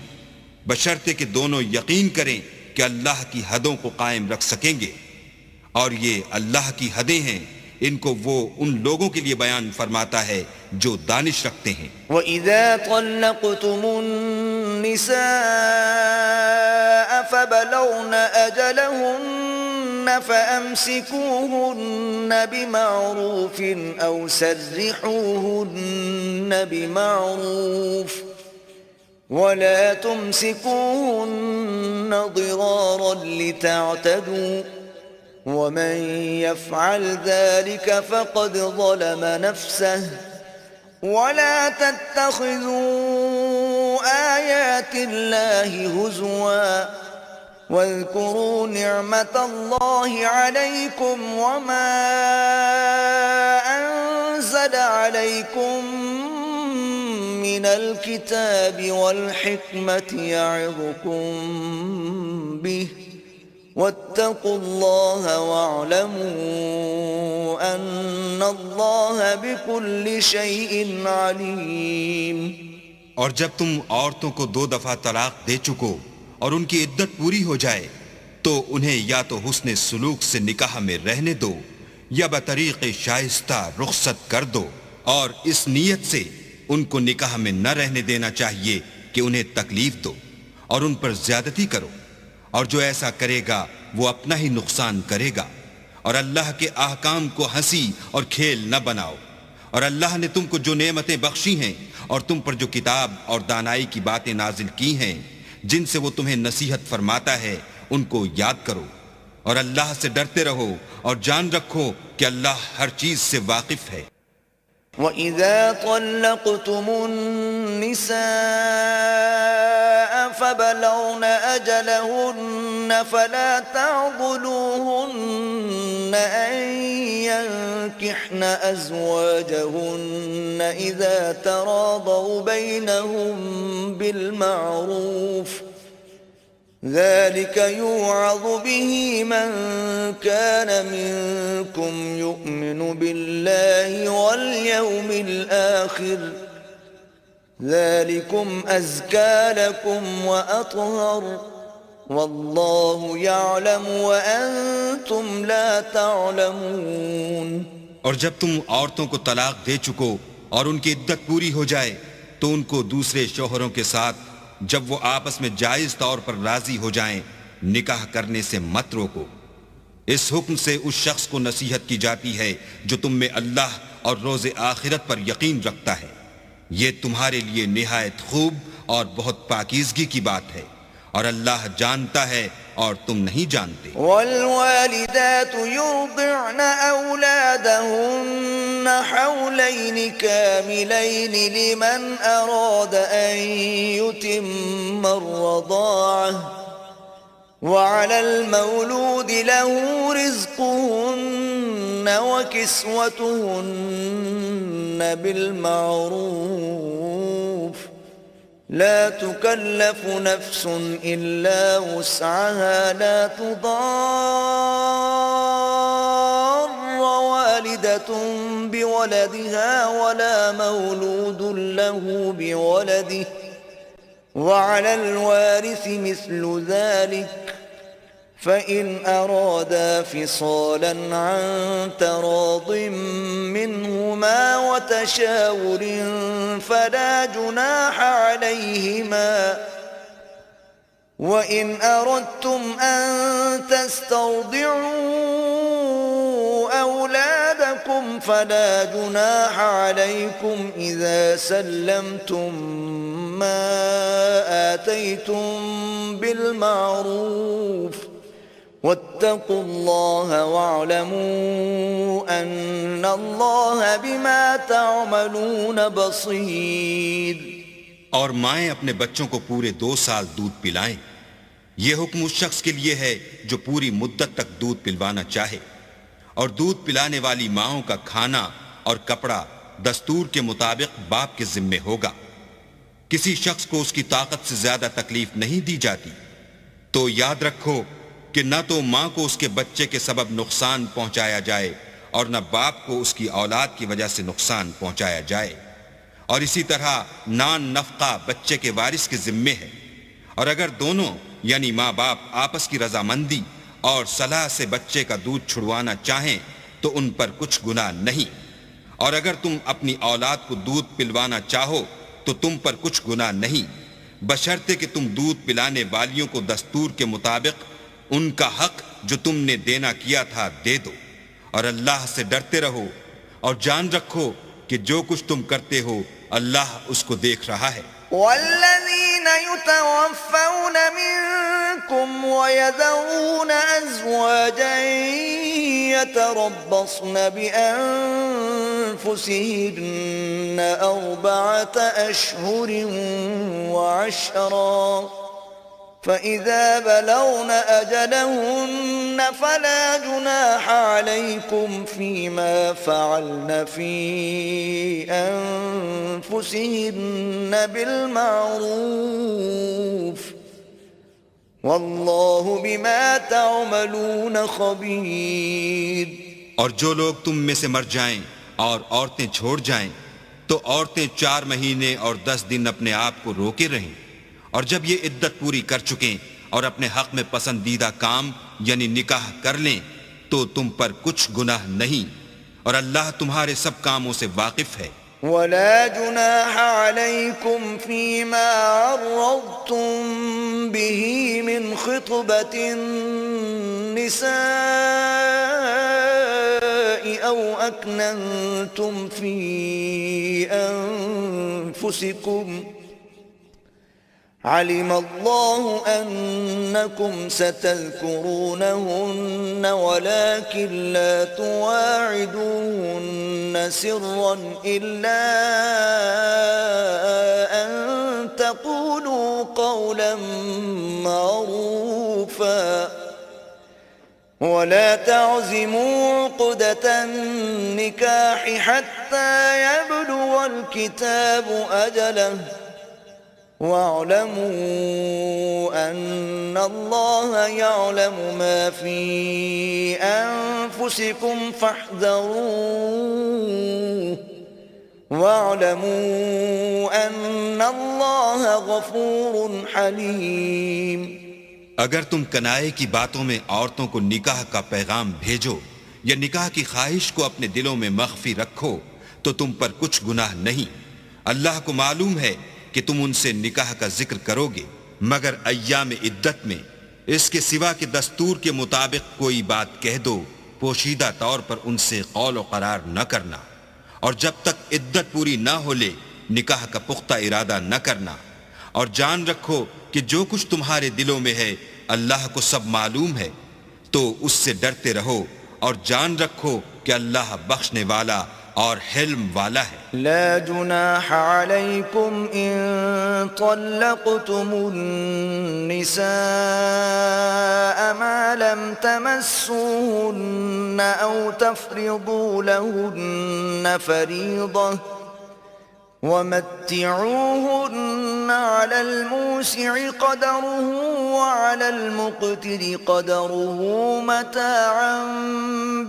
بشرطے کہ دونوں یقین کریں کہ اللہ کی حدوں کو قائم رکھ سکیں گے، اور یہ اللہ کی حدیں ہیں، ان کو وہ ان لوگوں کے لیے بیان فرماتا ہے جو دانش رکھتے ہیں۔ وَإِذَا طَلَّقْتُمُ النِّسَاءَ فَبَلَغْنَ أَجَلَهُنَّ فَأَمْسِكُوهُنَّ بِمَعْرُوفٍ أَوْ سَرِّحُوهُنَّ بِمَعْرُوفٍ وَلَا تُمْسِكُوهُنَّ ضِرَارًا لِتَعْتَدُوا وَمَنْ يَفْعَلْ ذَلِكَ فَقَدْ ظَلَمَ نَفْسَهُ وَلَا تَتَّخِذُوا آيَاتِ اللَّهِ هُزُوًا وَاذْكُرُوا نِعْمَةَ اللَّهِ عَلَيْكُمْ وَمَا أَنزَلَ عَلَيْكُمْ مِنَ الْكِتَابِ وَالْحِكْمَةِ يَعِظُكُمْ بِهِ وَاتَّقُوا اللَّهَ وَاعْلَمُوا أَنَّ اللَّهَ بِكُلِّ شَيْءٍ عَلِيمٌ۔ اور جب تم عورتوں کو 2 دفعہ طلاق دے چکو اور ان کی عدت پوری ہو جائے تو انہیں یا تو حسن سلوک سے نکاح میں رہنے دو یا بطریق شائستہ رخصت کر دو، اور اس نیت سے ان کو نکاح میں نہ رہنے دینا چاہیے کہ انہیں تکلیف دو اور ان پر زیادتی کرو، اور جو ایسا کرے گا وہ اپنا ہی نقصان کرے گا، اور اللہ کے احکام کو ہنسی اور کھیل نہ بناؤ۔ اور اللہ نے تم کو جو نعمتیں بخشی ہیں اور تم پر جو کتاب اور دانائی کی باتیں نازل کی ہیں جن سے وہ تمہیں نصیحت فرماتا ہے ان کو یاد کرو، اور اللہ سے ڈرتے رہو اور جان رکھو کہ اللہ ہر چیز سے واقف ہے۔ وَإِذَا طَلَّقْتُمُ النِّسَاءَ فَبَلَغْنَ أَجَلَهُنَّ فَلَا تَعْضُلُوهُنَّ أَن يَنكِحْنَ أَزْوَاجَهُنَّ إِذَا تَرَاضَوْا بَيْنَهُم بِالْمَعْرُوفِ ذَلِكَ يُوعَظُ بِهِ مَن كَانَ مِنكُمْ يُؤْمِنُ بِاللَّهِ وَالْيَوْمِ الْآخِرِ ذَلِكُمْ أَزْكَى لَكُمْ وَأَطْهَرُ وَاللَّهُ يَعْلَمُ وَأَنْتُمْ لَا تَعْلَمُونَ۔ اور جب تم عورتوں کو طلاق دے چکو اور ان کی عدت پوری ہو جائے تو ان کو دوسرے شوہروں کے ساتھ جب وہ آپس میں جائز طور پر راضی ہو جائیں نکاح کرنے سے مت روکو۔ اس حکم سے اس شخص کو نصیحت کی جاتی ہے جو تم میں اللہ اور روز آخرت پر یقین رکھتا ہے، یہ تمہارے لیے نہایت خوب اور بہت پاکیزگی کی بات ہے، اور اللہ جانتا ہے اور تم نہیں جانتے۔ والوالدات يرضعن أولادهن حولين كاملين لمن أراد أن يتم الرضاعة وعلى المولود له رزقهن وكسوتهن بالمعروف لا تكلف نفس إلا وسعها لا تضار والدة بولدها ولا مولود له بولده وعلى الوارث مثل ذلك فإن أرادا فصالا عن تراض منهما وتشاور فلا جناح عليهما وإن أردتم أن تسترضعوا أولادكم فلا جناح عليكم إذا سلمتم ما آتيتم بالمعروف واتقوا الله واعلموا أن الله بما تعملون بصير. اور مائیں اپنے بچوں کو پورے 2 سال دودھ پلائیں. یہ حکم اس شخص کے لیے ہے جو پوری مدت تک دودھ پلوانا چاہے، اور دودھ پلانے والی ماؤں کا کھانا اور کپڑا دستور کے مطابق باپ کے ذمے ہوگا. کسی شخص کو اس کی طاقت سے زیادہ تکلیف نہیں دی جاتی، تو یاد رکھو کہ نہ تو ماں کو اس کے بچے کے سبب نقصان پہنچایا جائے اور نہ باپ کو اس کی اولاد کی وجہ سے نقصان پہنچایا جائے. اور اسی طرح نان نفقہ بچے کے وارث کے ذمے ہے، اور اگر دونوں یعنی ماں باپ آپس کی رضامندی اور صلاح سے بچے کا دودھ چھڑوانا چاہیں تو ان پر کچھ گناہ نہیں، اور اگر تم اپنی اولاد کو دودھ پلوانا چاہو تو تم پر کچھ گناہ نہیں، بشرطے کہ تم دودھ پلانے والیوں کو دستور کے مطابق ان کا حق جو تم نے دینا کیا تھا دے دو. اور اللہ سے ڈرتے رہو اور جان رکھو کہ جو کچھ تم کرتے ہو اللہ اس کو دیکھ رہا ہے. والذين يتوفون منكم ويذرون أزواجا يتربصن بأنفسهن 4 أشهر و10 فإذا بلغن أجلهن فلا جناح عليكم فيما فعلن في أنفسهن بالمعروف والله بما تعملون خبير. اور جو لوگ تم میں سے مر جائیں اور عورتیں چھوڑ جائیں تو عورتیں 4 مہینے اور 10 دن اپنے آپ کو روکے رہیں، اور جب یہ عدت پوری کر چکیں اور اپنے حق میں پسندیدہ کام یعنی نکاح کر لیں تو تم پر کچھ گناہ نہیں، اور اللہ تمہارے سب کاموں سے واقف ہے. ولا جناح عليكم فيما عرضتم به من خطبة النساء أو أكننتم في أنفسكم علم الله أنكم ستذكرونهن ولكن لا تواعدوهن سرا إلا أن تقولوا قولا معروفا ولا تعزموا عقدة النكاح حتى يبلغ الكتاب أجله واعلموا أن الله يعلم ما في أنفسكم فاحذروه واعلموا أن الله غفور حليم. اگر تم کنائے کی باتوں میں عورتوں کو نکاح کا پیغام بھیجو یا نکاح کی خواہش کو اپنے دلوں میں مخفی رکھو تو تم پر کچھ گناہ نہیں. اللہ کو معلوم ہے کہ تم ان سے نکاح کا ذکر کرو گے، مگر ایام عدت میں اس کے سوا کہ دستور کے مطابق کوئی بات کہہ دو، پوشیدہ طور پر ان سے قول و قرار نہ کرنا، اور جب تک عدت پوری نہ ہو لے نکاح کا پختہ ارادہ نہ کرنا. اور جان رکھو کہ جو کچھ تمہارے دلوں میں ہے اللہ کو سب معلوم ہے، تو اس سے ڈرتے رہو اور جان رکھو کہ اللہ بخشنے والا اور حلم والا ہے. لا جناح عليكم إن طلقتم النساء ما لم تمسوهن أو تفرضوا لهن فريضة ومتعوهن على الموسع قدره وعلى المقتر قدره متاعا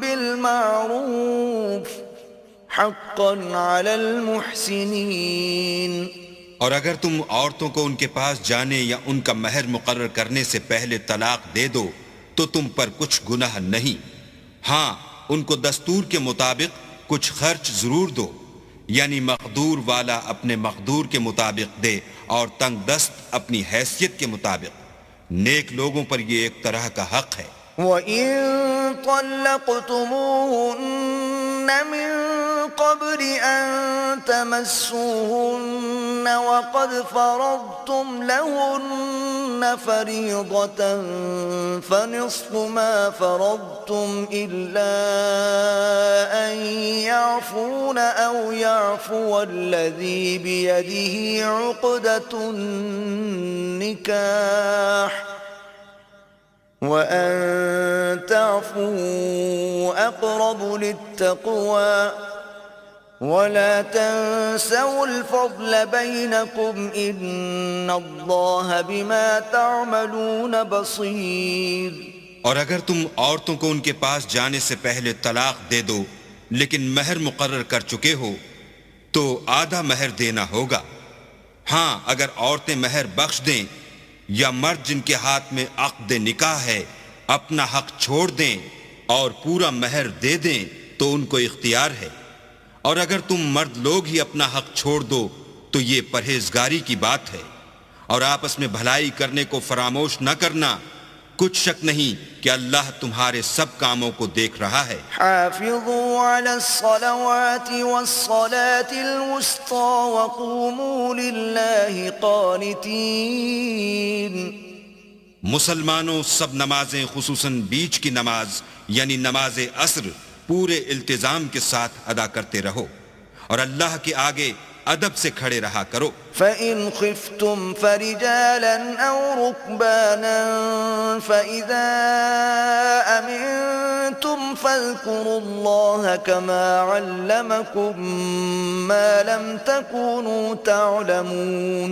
بالمعروف حقا على المحسنين. اور اگر تم عورتوں کو ان کے پاس جانے یا ان کا مہر مقرر کرنے سے پہلے طلاق دے دو تو تم پر کچھ گناہ نہیں. ہاں ان کو دستور کے مطابق کچھ خرچ ضرور دو، یعنی مقدور والا اپنے مقدور کے مطابق دے اور تنگ دست اپنی حیثیت کے مطابق. نیک لوگوں پر یہ ایک طرح کا حق ہے. وَإِن طَلَّقْتُمُوهُنَّ مِن قبل أن تمسوهن وقد فرضتم لهن فريضة فنصف ما فرضتم إلا أن يعفون أو يعفو الذي بيده عقدة النكاح وأن تعفوا أقرب للتقوى ولا تنسوا الفضل بينكم إن الله بما تعملون بصير. اور اگر تم عورتوں کو ان کے پاس جانے سے پہلے طلاق دے دو لیکن مہر مقرر کر چکے ہو تو آدھا مہر دینا ہوگا. ہاں اگر عورتیں مہر بخش دیں یا مرد جن کے ہاتھ میں عقد نکاح ہے اپنا حق چھوڑ دیں اور پورا مہر دے دیں تو ان کو اختیار ہے. اور اگر تم مرد لوگ ہی اپنا حق چھوڑ دو تو یہ پرہیزگاری کی بات ہے. اور آپس میں بھلائی کرنے کو فراموش نہ کرنا. کچھ شک نہیں کہ اللہ تمہارے سب کاموں کو دیکھ رہا ہے. حافظوا على الصلوات والصلاة الوسطى وقوموا لله قانتين. مسلمانوں سب نمازیں خصوصاً بیچ کی نماز یعنی نماز عصر پورے التزام کے ساتھ ادا کرتے رہو اور اللہ کے آگے ادب سے کھڑے رہا کرو. فَإِنْ خِفْتُمْ فَرِجَالًا أَوْ رُكْبَانًا فَإِذَا أَمِنْتُمْ فَاذْكُرُوا اللَّهَ كَمَا عَلَّمَكُمْ مَا لَمْ تَكُونُوا تَعْلَمُونَ.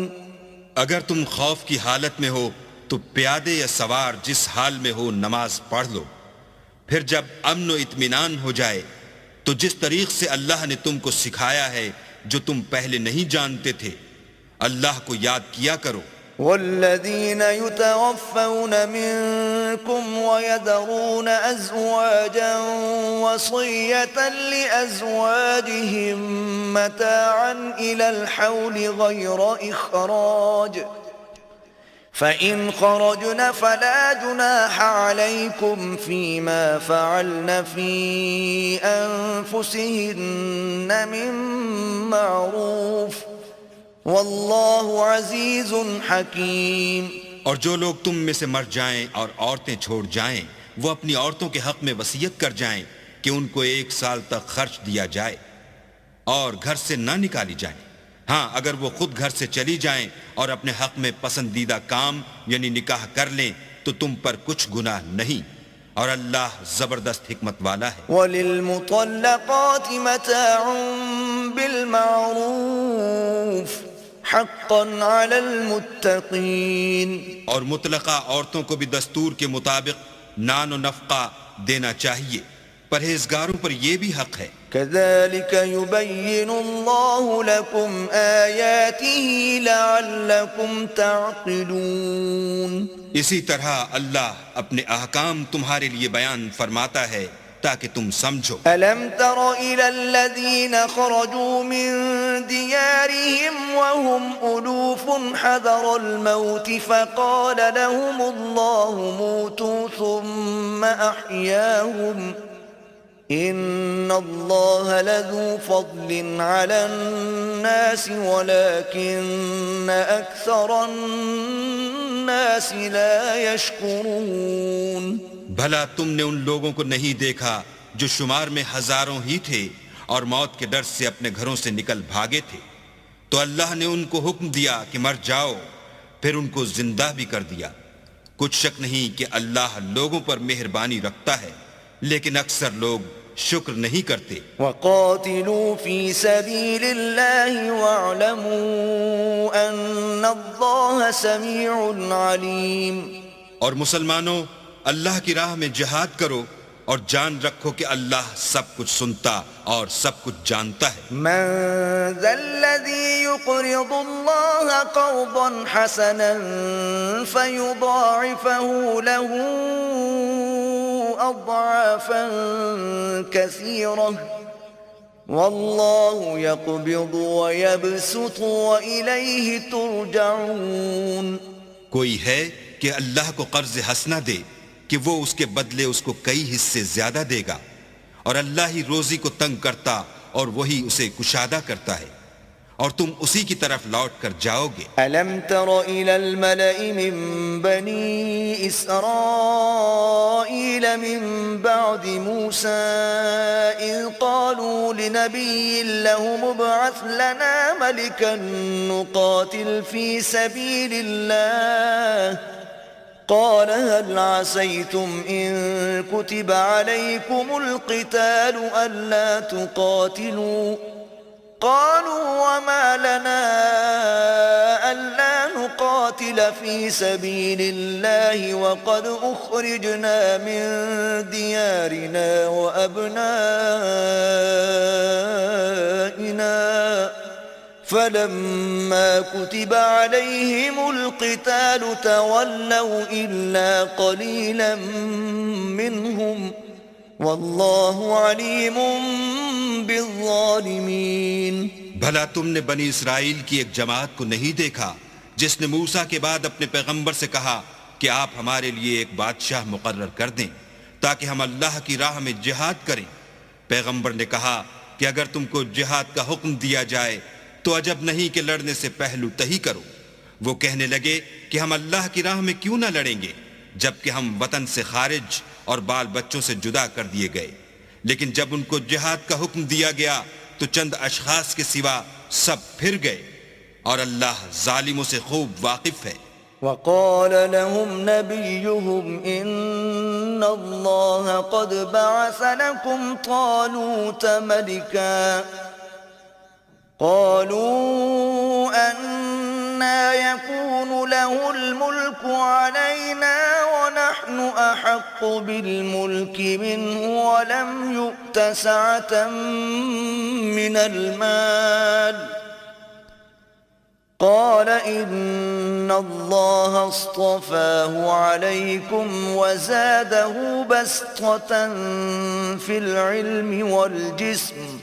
اگر تم خوف کی حالت میں ہو تو پیادے یا سوار جس حال میں ہو نماز پڑھ لو. پھر جب امن و اطمینان ہو جائے تو جس طریق سے اللہ نے تم کو سکھایا ہے جو تم پہلے نہیں جانتے تھے اللہ کو یاد کیا کرو. والذين يتوفون منكم ويذرون أزواجا وصية لأزواجهم متاعا إلى الحول غير إخراج فإن خرجن فلا جناح عليكم فيما فعلن في أنفسهن من معروف واللہ عزیز حکیم. اور جو لوگ تم میں سے مر جائیں اور عورتیں چھوڑ جائیں وہ اپنی عورتوں کے حق میں وصیت کر جائیں کہ ان کو 1 سال تک خرچ دیا جائے اور گھر سے نہ نکالی جائیں. ہاں اگر وہ خود گھر سے چلی جائیں اور اپنے حق میں پسندیدہ کام یعنی نکاح کر لیں تو تم پر کچھ گناہ نہیں اور اللہ زبردست حکمت والا ہے. وَلِلْمُطَلَّقَاتِ مَتَاعٌ بِالْمَعْرُوفِ حَقًّا عَلَى الْمُتَّقِينَ. اور مطلقہ عورتوں کو بھی دستور کے مطابق نان و نفقہ دینا چاہیے. پرہیزگاروں پر یہ بھی حق ہے. كَذَلِكَ يُبَيِّنُ اللَّهُ لَكُمْ آيَاتِهِ لَعَلَّكُمْ تَعْقِلُونَ. اسی طرح اللہ اپنے احکام تمہارے لیے بیان فرماتا ہے تاکہ تم سمجھو. أَلَمْ تَرَ إِلَى الَّذِينَ خَرَجُوا مِن دِيَارِهِمْ وَهُمْ أُلُوفٌ حَذَرَ الْمَوْتِ فَقَالَ لَهُمُ اللَّهُ مُوتُوا ثُمَّ أَحْيَاهُمْ إِنَّ اللَّهَ لَذُو فَضْلٍ عَلَى النَّاسِ وَلَكِنَّ أَكْثَرَ النَّاسِ لَا يَشْكُرُونَ. بھلا تم نے ان لوگوں کو نہیں دیکھا جو شمار میں ہزاروں ہی تھے اور موت کے ڈر سے اپنے گھروں سے نکل بھاگے تھے تو اللہ نے ان کو حکم دیا کہ مر جاؤ پھر ان کو زندہ بھی کر دیا. کچھ شک نہیں کہ اللہ لوگوں پر مہربانی رکھتا ہے لیکن اکثر لوگ شکر نہیں کرتے. وَقَاتِلُوا فِي سَبِيلِ اللَّهِ وَاعْلَمُوا أَنَّ اللَّهَ سَمِيعٌ عَلِيمٌ. اور مسلمانوں اللہ کی راہ میں جہاد کرو اور جان رکھو کہ اللہ سب کچھ سنتا اور سب کچھ جانتا ہے. مَنْ ذَا الَّذِي يُقْرِضُ اللَّهَ قَرْضًا حَسَنًا فَيُضَاعِفَهُ لَهُ أضعافا كثيرة والله يقبض ويبسط وإليه ترجعون. کوئی ہے کہ اللہ کو قرض حسنہ دے کہ وہ اس کے بدلے اس کو کئی حصے زیادہ دے گا اور اللہ ہی روزی کو تنگ کرتا اور وہی اسے کشادہ کرتا ہے، اور تم اسی کی طرف لوٹ کر جاؤ گے۔ ألم تر إلى الملأ من بني إسرائيل من بعد موسى إذ قالوا لنبي له ابعث لنا ملكا نقاتل في سبيل الله قال هل عسيتم إن كتب عليكم القتال ألا تقاتلوا قالوا وما لنا ألا نقاتل في سبيل الله وقد أخرجنا من ديارنا وأبنائنا فلما كتب عليهم القتال تولوا إلا قليلا منهم واللہ علیم بالظالمین۔ بھلا تم نے بنی اسرائیل کی ایک جماعت کو نہیں دیکھا جس نے موسیٰ کے بعد اپنے پیغمبر سے کہا کہ آپ ہمارے لیے ایک بادشاہ مقرر کر دیں تاکہ ہم اللہ کی راہ میں جہاد کریں؟ پیغمبر نے کہا کہ اگر تم کو جہاد کا حکم دیا جائے تو عجب نہیں کہ لڑنے سے پہلو تہی کرو۔ وہ کہنے لگے کہ ہم اللہ کی راہ میں کیوں نہ لڑیں گے جبکہ ہم وطن سے خارج اور بال بچوں سے جدا کر دیے گئے، لیکن جب ان کو جہاد کا حکم دیا گیا تو چند اشخاص کے سوا سب پھر گئے، اور اللہ ظالموں سے خوب واقف ہے۔ وقال لهم نبيهم إن الله قد بعث لكم طالوت ملكا قالوا أنا يكون له الملك علينا ونحن أحق بالملك منه ولم يؤت سعة من المال قال إن الله اصطفاه عليكم وزاده بسطة في العلم والجسم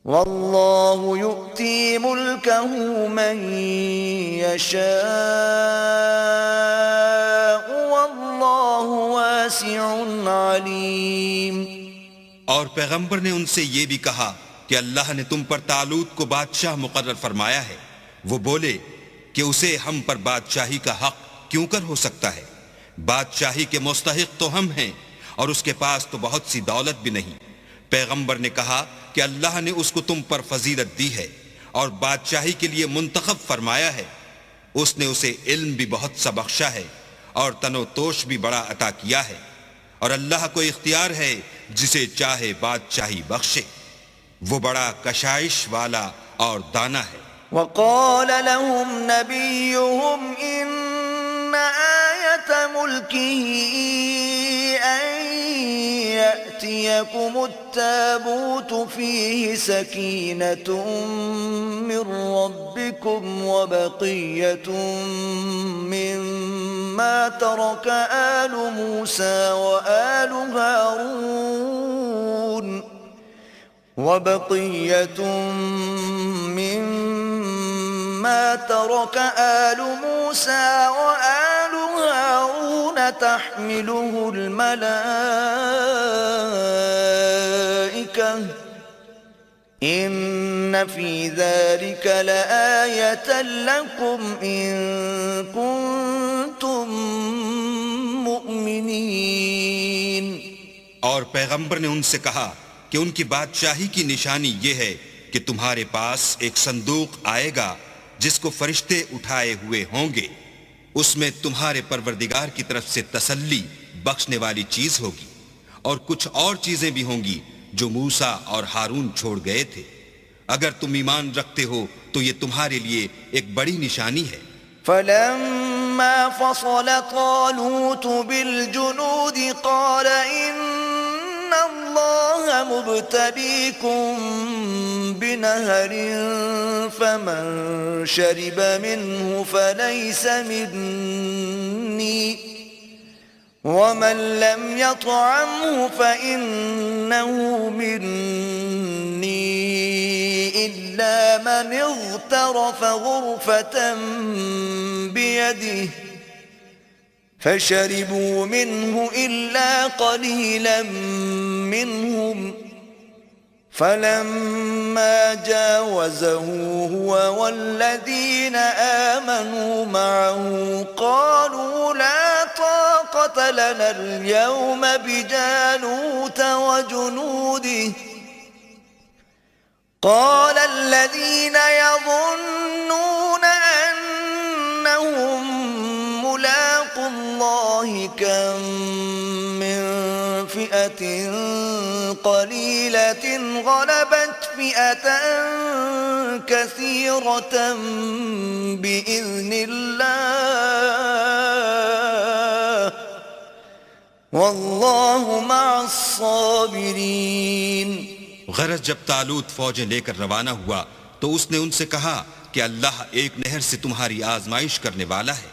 والله يؤتي ملكه من يشاء والله واسع عليم۔ اور پیغمبر نے ان سے یہ بھی کہا کہ اللہ نے تم پر طالوت کو بادشاہ مقرر فرمایا ہے۔ وہ بولے کہ اسے ہم پر بادشاہی کا حق کیوں کر ہو سکتا ہے؟ بادشاہی کے مستحق تو ہم ہیں اور اس کے پاس تو بہت سی دولت بھی نہیں۔ پیغمبر نے کہا کہ اللہ نے اس کو تم پر فضیلت دی ہے اور بادشاہی کے لیے منتخب فرمایا ہے۔ اس نے اسے علم بھی بہت سا بخشا ہے اور تن و توش بھی بڑا عطا کیا ہے، اور اللہ کو اختیار ہے جسے چاہے بادشاہی بخشے، وہ بڑا کشائش والا اور دانا ہے۔ وقال لهم نبيهم إن آية ملكه أن يأتيكم التابوت فيه سكينة من ربكم وبقية مما ترك آل موسى وآل هارون وبقية مما ترك آل موسى وآل هارون تحمله الملائكة إن في ذلك لآية لكم إن كنتم مؤمنين۔ اور پیغمبر نے ان سے کہا کہ ان کی بادشاہی کی نشانی یہ ہے کہ تمہارے پاس ایک صندوق آئے گا جس کو فرشتے اٹھائے ہوئے ہوں گے، اس میں تمہارے پروردگار کی طرف سے تسلی بخشنے والی چیز ہوگی، اور کچھ اور چیزیں بھی ہوں گی جو موسیٰ اور ہارون چھوڑ گئے تھے۔ اگر تم ایمان رکھتے ہو تو یہ تمہارے لیے ایک بڑی نشانی ہے۔ فلما فصل طالوت بالجنود قال إن الله مبتليكم بنهر فمن شرب منه فليس مني ومن لم يطعمه فإنه مني إلا من اغترف غرفة بيده فشربوا منه إلا قليلا منهم فلما جاوزه هو والذين آمنوا معه قالوا لا طاقة لنا اليوم بجالوت وجنوده قال الذين يظنون أنهم ملاقو الله كم من فئة قليلة غلبت فئة كثيرة بإذن الله والله مع الصابرين. غرض جب طالوت فوجیں لے کر روانہ ہوا تو اس نے ان سے کہا کہ اللہ ایک نہر سے تمہاری آزمائش کرنے والا ہے.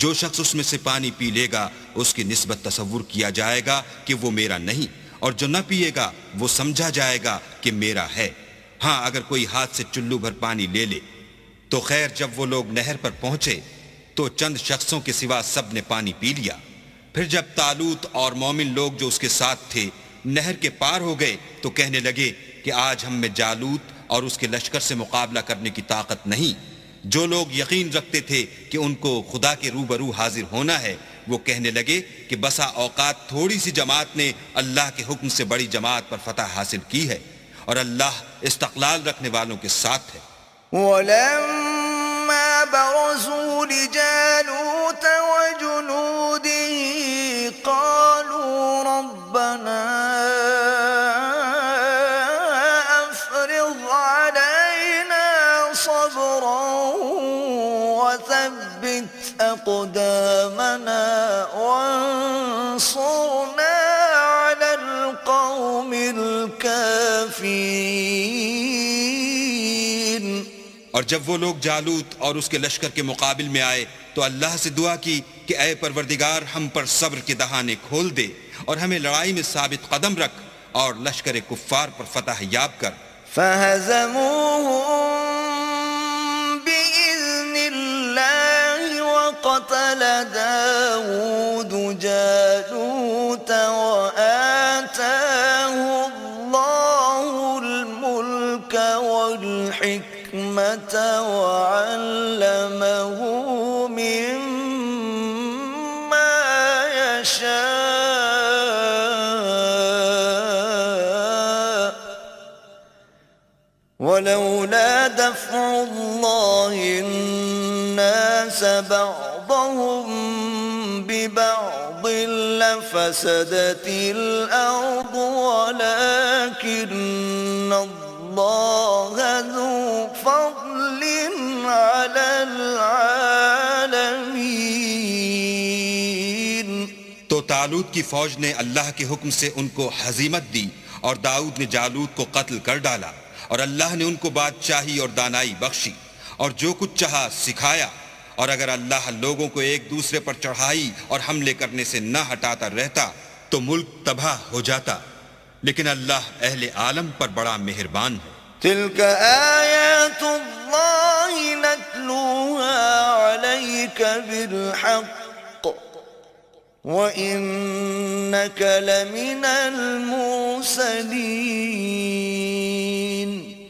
جو شخص اس میں سے پانی پی لے گا اس کی نسبت تصور کیا جائے گا کہ وہ میرا نہیں، اور جو نہ پیے گا وہ سمجھا جائے گا کہ میرا ہے. ہاں اگر کوئی ہاتھ سے چلو بھر پانی لے لے تو خیر. جب وہ لوگ نہر پر پہنچے تو چند شخصوں کے سوا سب نے پانی پی لیا. پھر جب طالوت اور مومن لوگ جو اس کے ساتھ تھے نہر کے پار ہو گئے تو کہنے لگے کہ آج ہم میں جالوت اور اس کے لشکر سے مقابلہ کرنے کی طاقت نہیں. جو لوگ یقین رکھتے تھے کہ ان کو خدا کے روبرو حاضر ہونا ہے وہ کہنے لگے کہ بسا اوقات تھوڑی سی جماعت نے اللہ کے حکم سے بڑی جماعت پر فتح حاصل کی ہے، اور اللہ استقلال رکھنے والوں کے ساتھ ہے. وَلَمَّا بَرَزُوا لِجَالُوتَ وَجُنُودِهِ قَالُوا رَبَّنَا أَفْرِغْ عَلَيْنَا صَبْرًا وَثَبِّتْ أَقْدَامَنَا وَانصُرْنَا عَلَى الْقَوْمِ الْكَافِرِينَ. اور جب وہ لوگ جالوت اور اس کے لشکر کے مقابل میں آئے تو اللہ سے دعا کی کہ اے پروردگار ہم پر صبر کے دہانے کھول دے اور ہمیں لڑائی میں ثابت قدم رکھ اور لشکر کفار پر فتح یاب کر. فَهَزَمُوهُمْ بِإِذْنِ اللَّهِ وَقَتَلَ دَاوُودُ جَالُوتَ وَآتَاهُ اللَّهُ الْمُلْكَ وَالْحِكْمَةَ وَعَلَّمَهُ مِمَّا يَشَاءُ وَلَوْلَا دَفْعُ اللَّهِ النَّاسَ بَعْضَهُم بِبَعْضٍ لَفَسَدَتِ الْأَرْضُ وَلَكِنَّ اللَّهَ ذُو فَضْلٍ عَلَى الْعَالَمِينَ. تو طالوت کی فوج نے اللہ کے حکم سے ان کو ہزیمت دی اور داؤد نے جالوت کو قتل کر ڈالا، اور اللہ نے ان کو بادشاہی اور دانائی بخشی اور جو کچھ چاہا سکھایا. اور اگر اللہ لوگوں کو ایک دوسرے پر چڑھائی اور حملے کرنے سے نہ ہٹاتا رہتا تو ملک تباہ ہو جاتا، لیکن اللہ اہل عالم پر بڑا مہربان ہے. تِلْكَ آيَاتُ اللَّهِ نَتْلُوهَا عَلَيْكَ بِالْحَقِّ وَإِنَّكَ لَمِنَ الْمُرْسَلِينَ.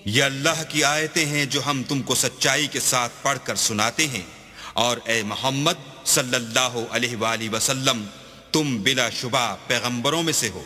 یہ اللہ کی آیتیں ہیں جو ہم تم کو سچائی کے ساتھ پڑھ کر سناتے ہیں، اور اے محمد صلی اللہ علیہ وآلہ وسلم تم بلا شبہ پیغمبروں میں سے ہو.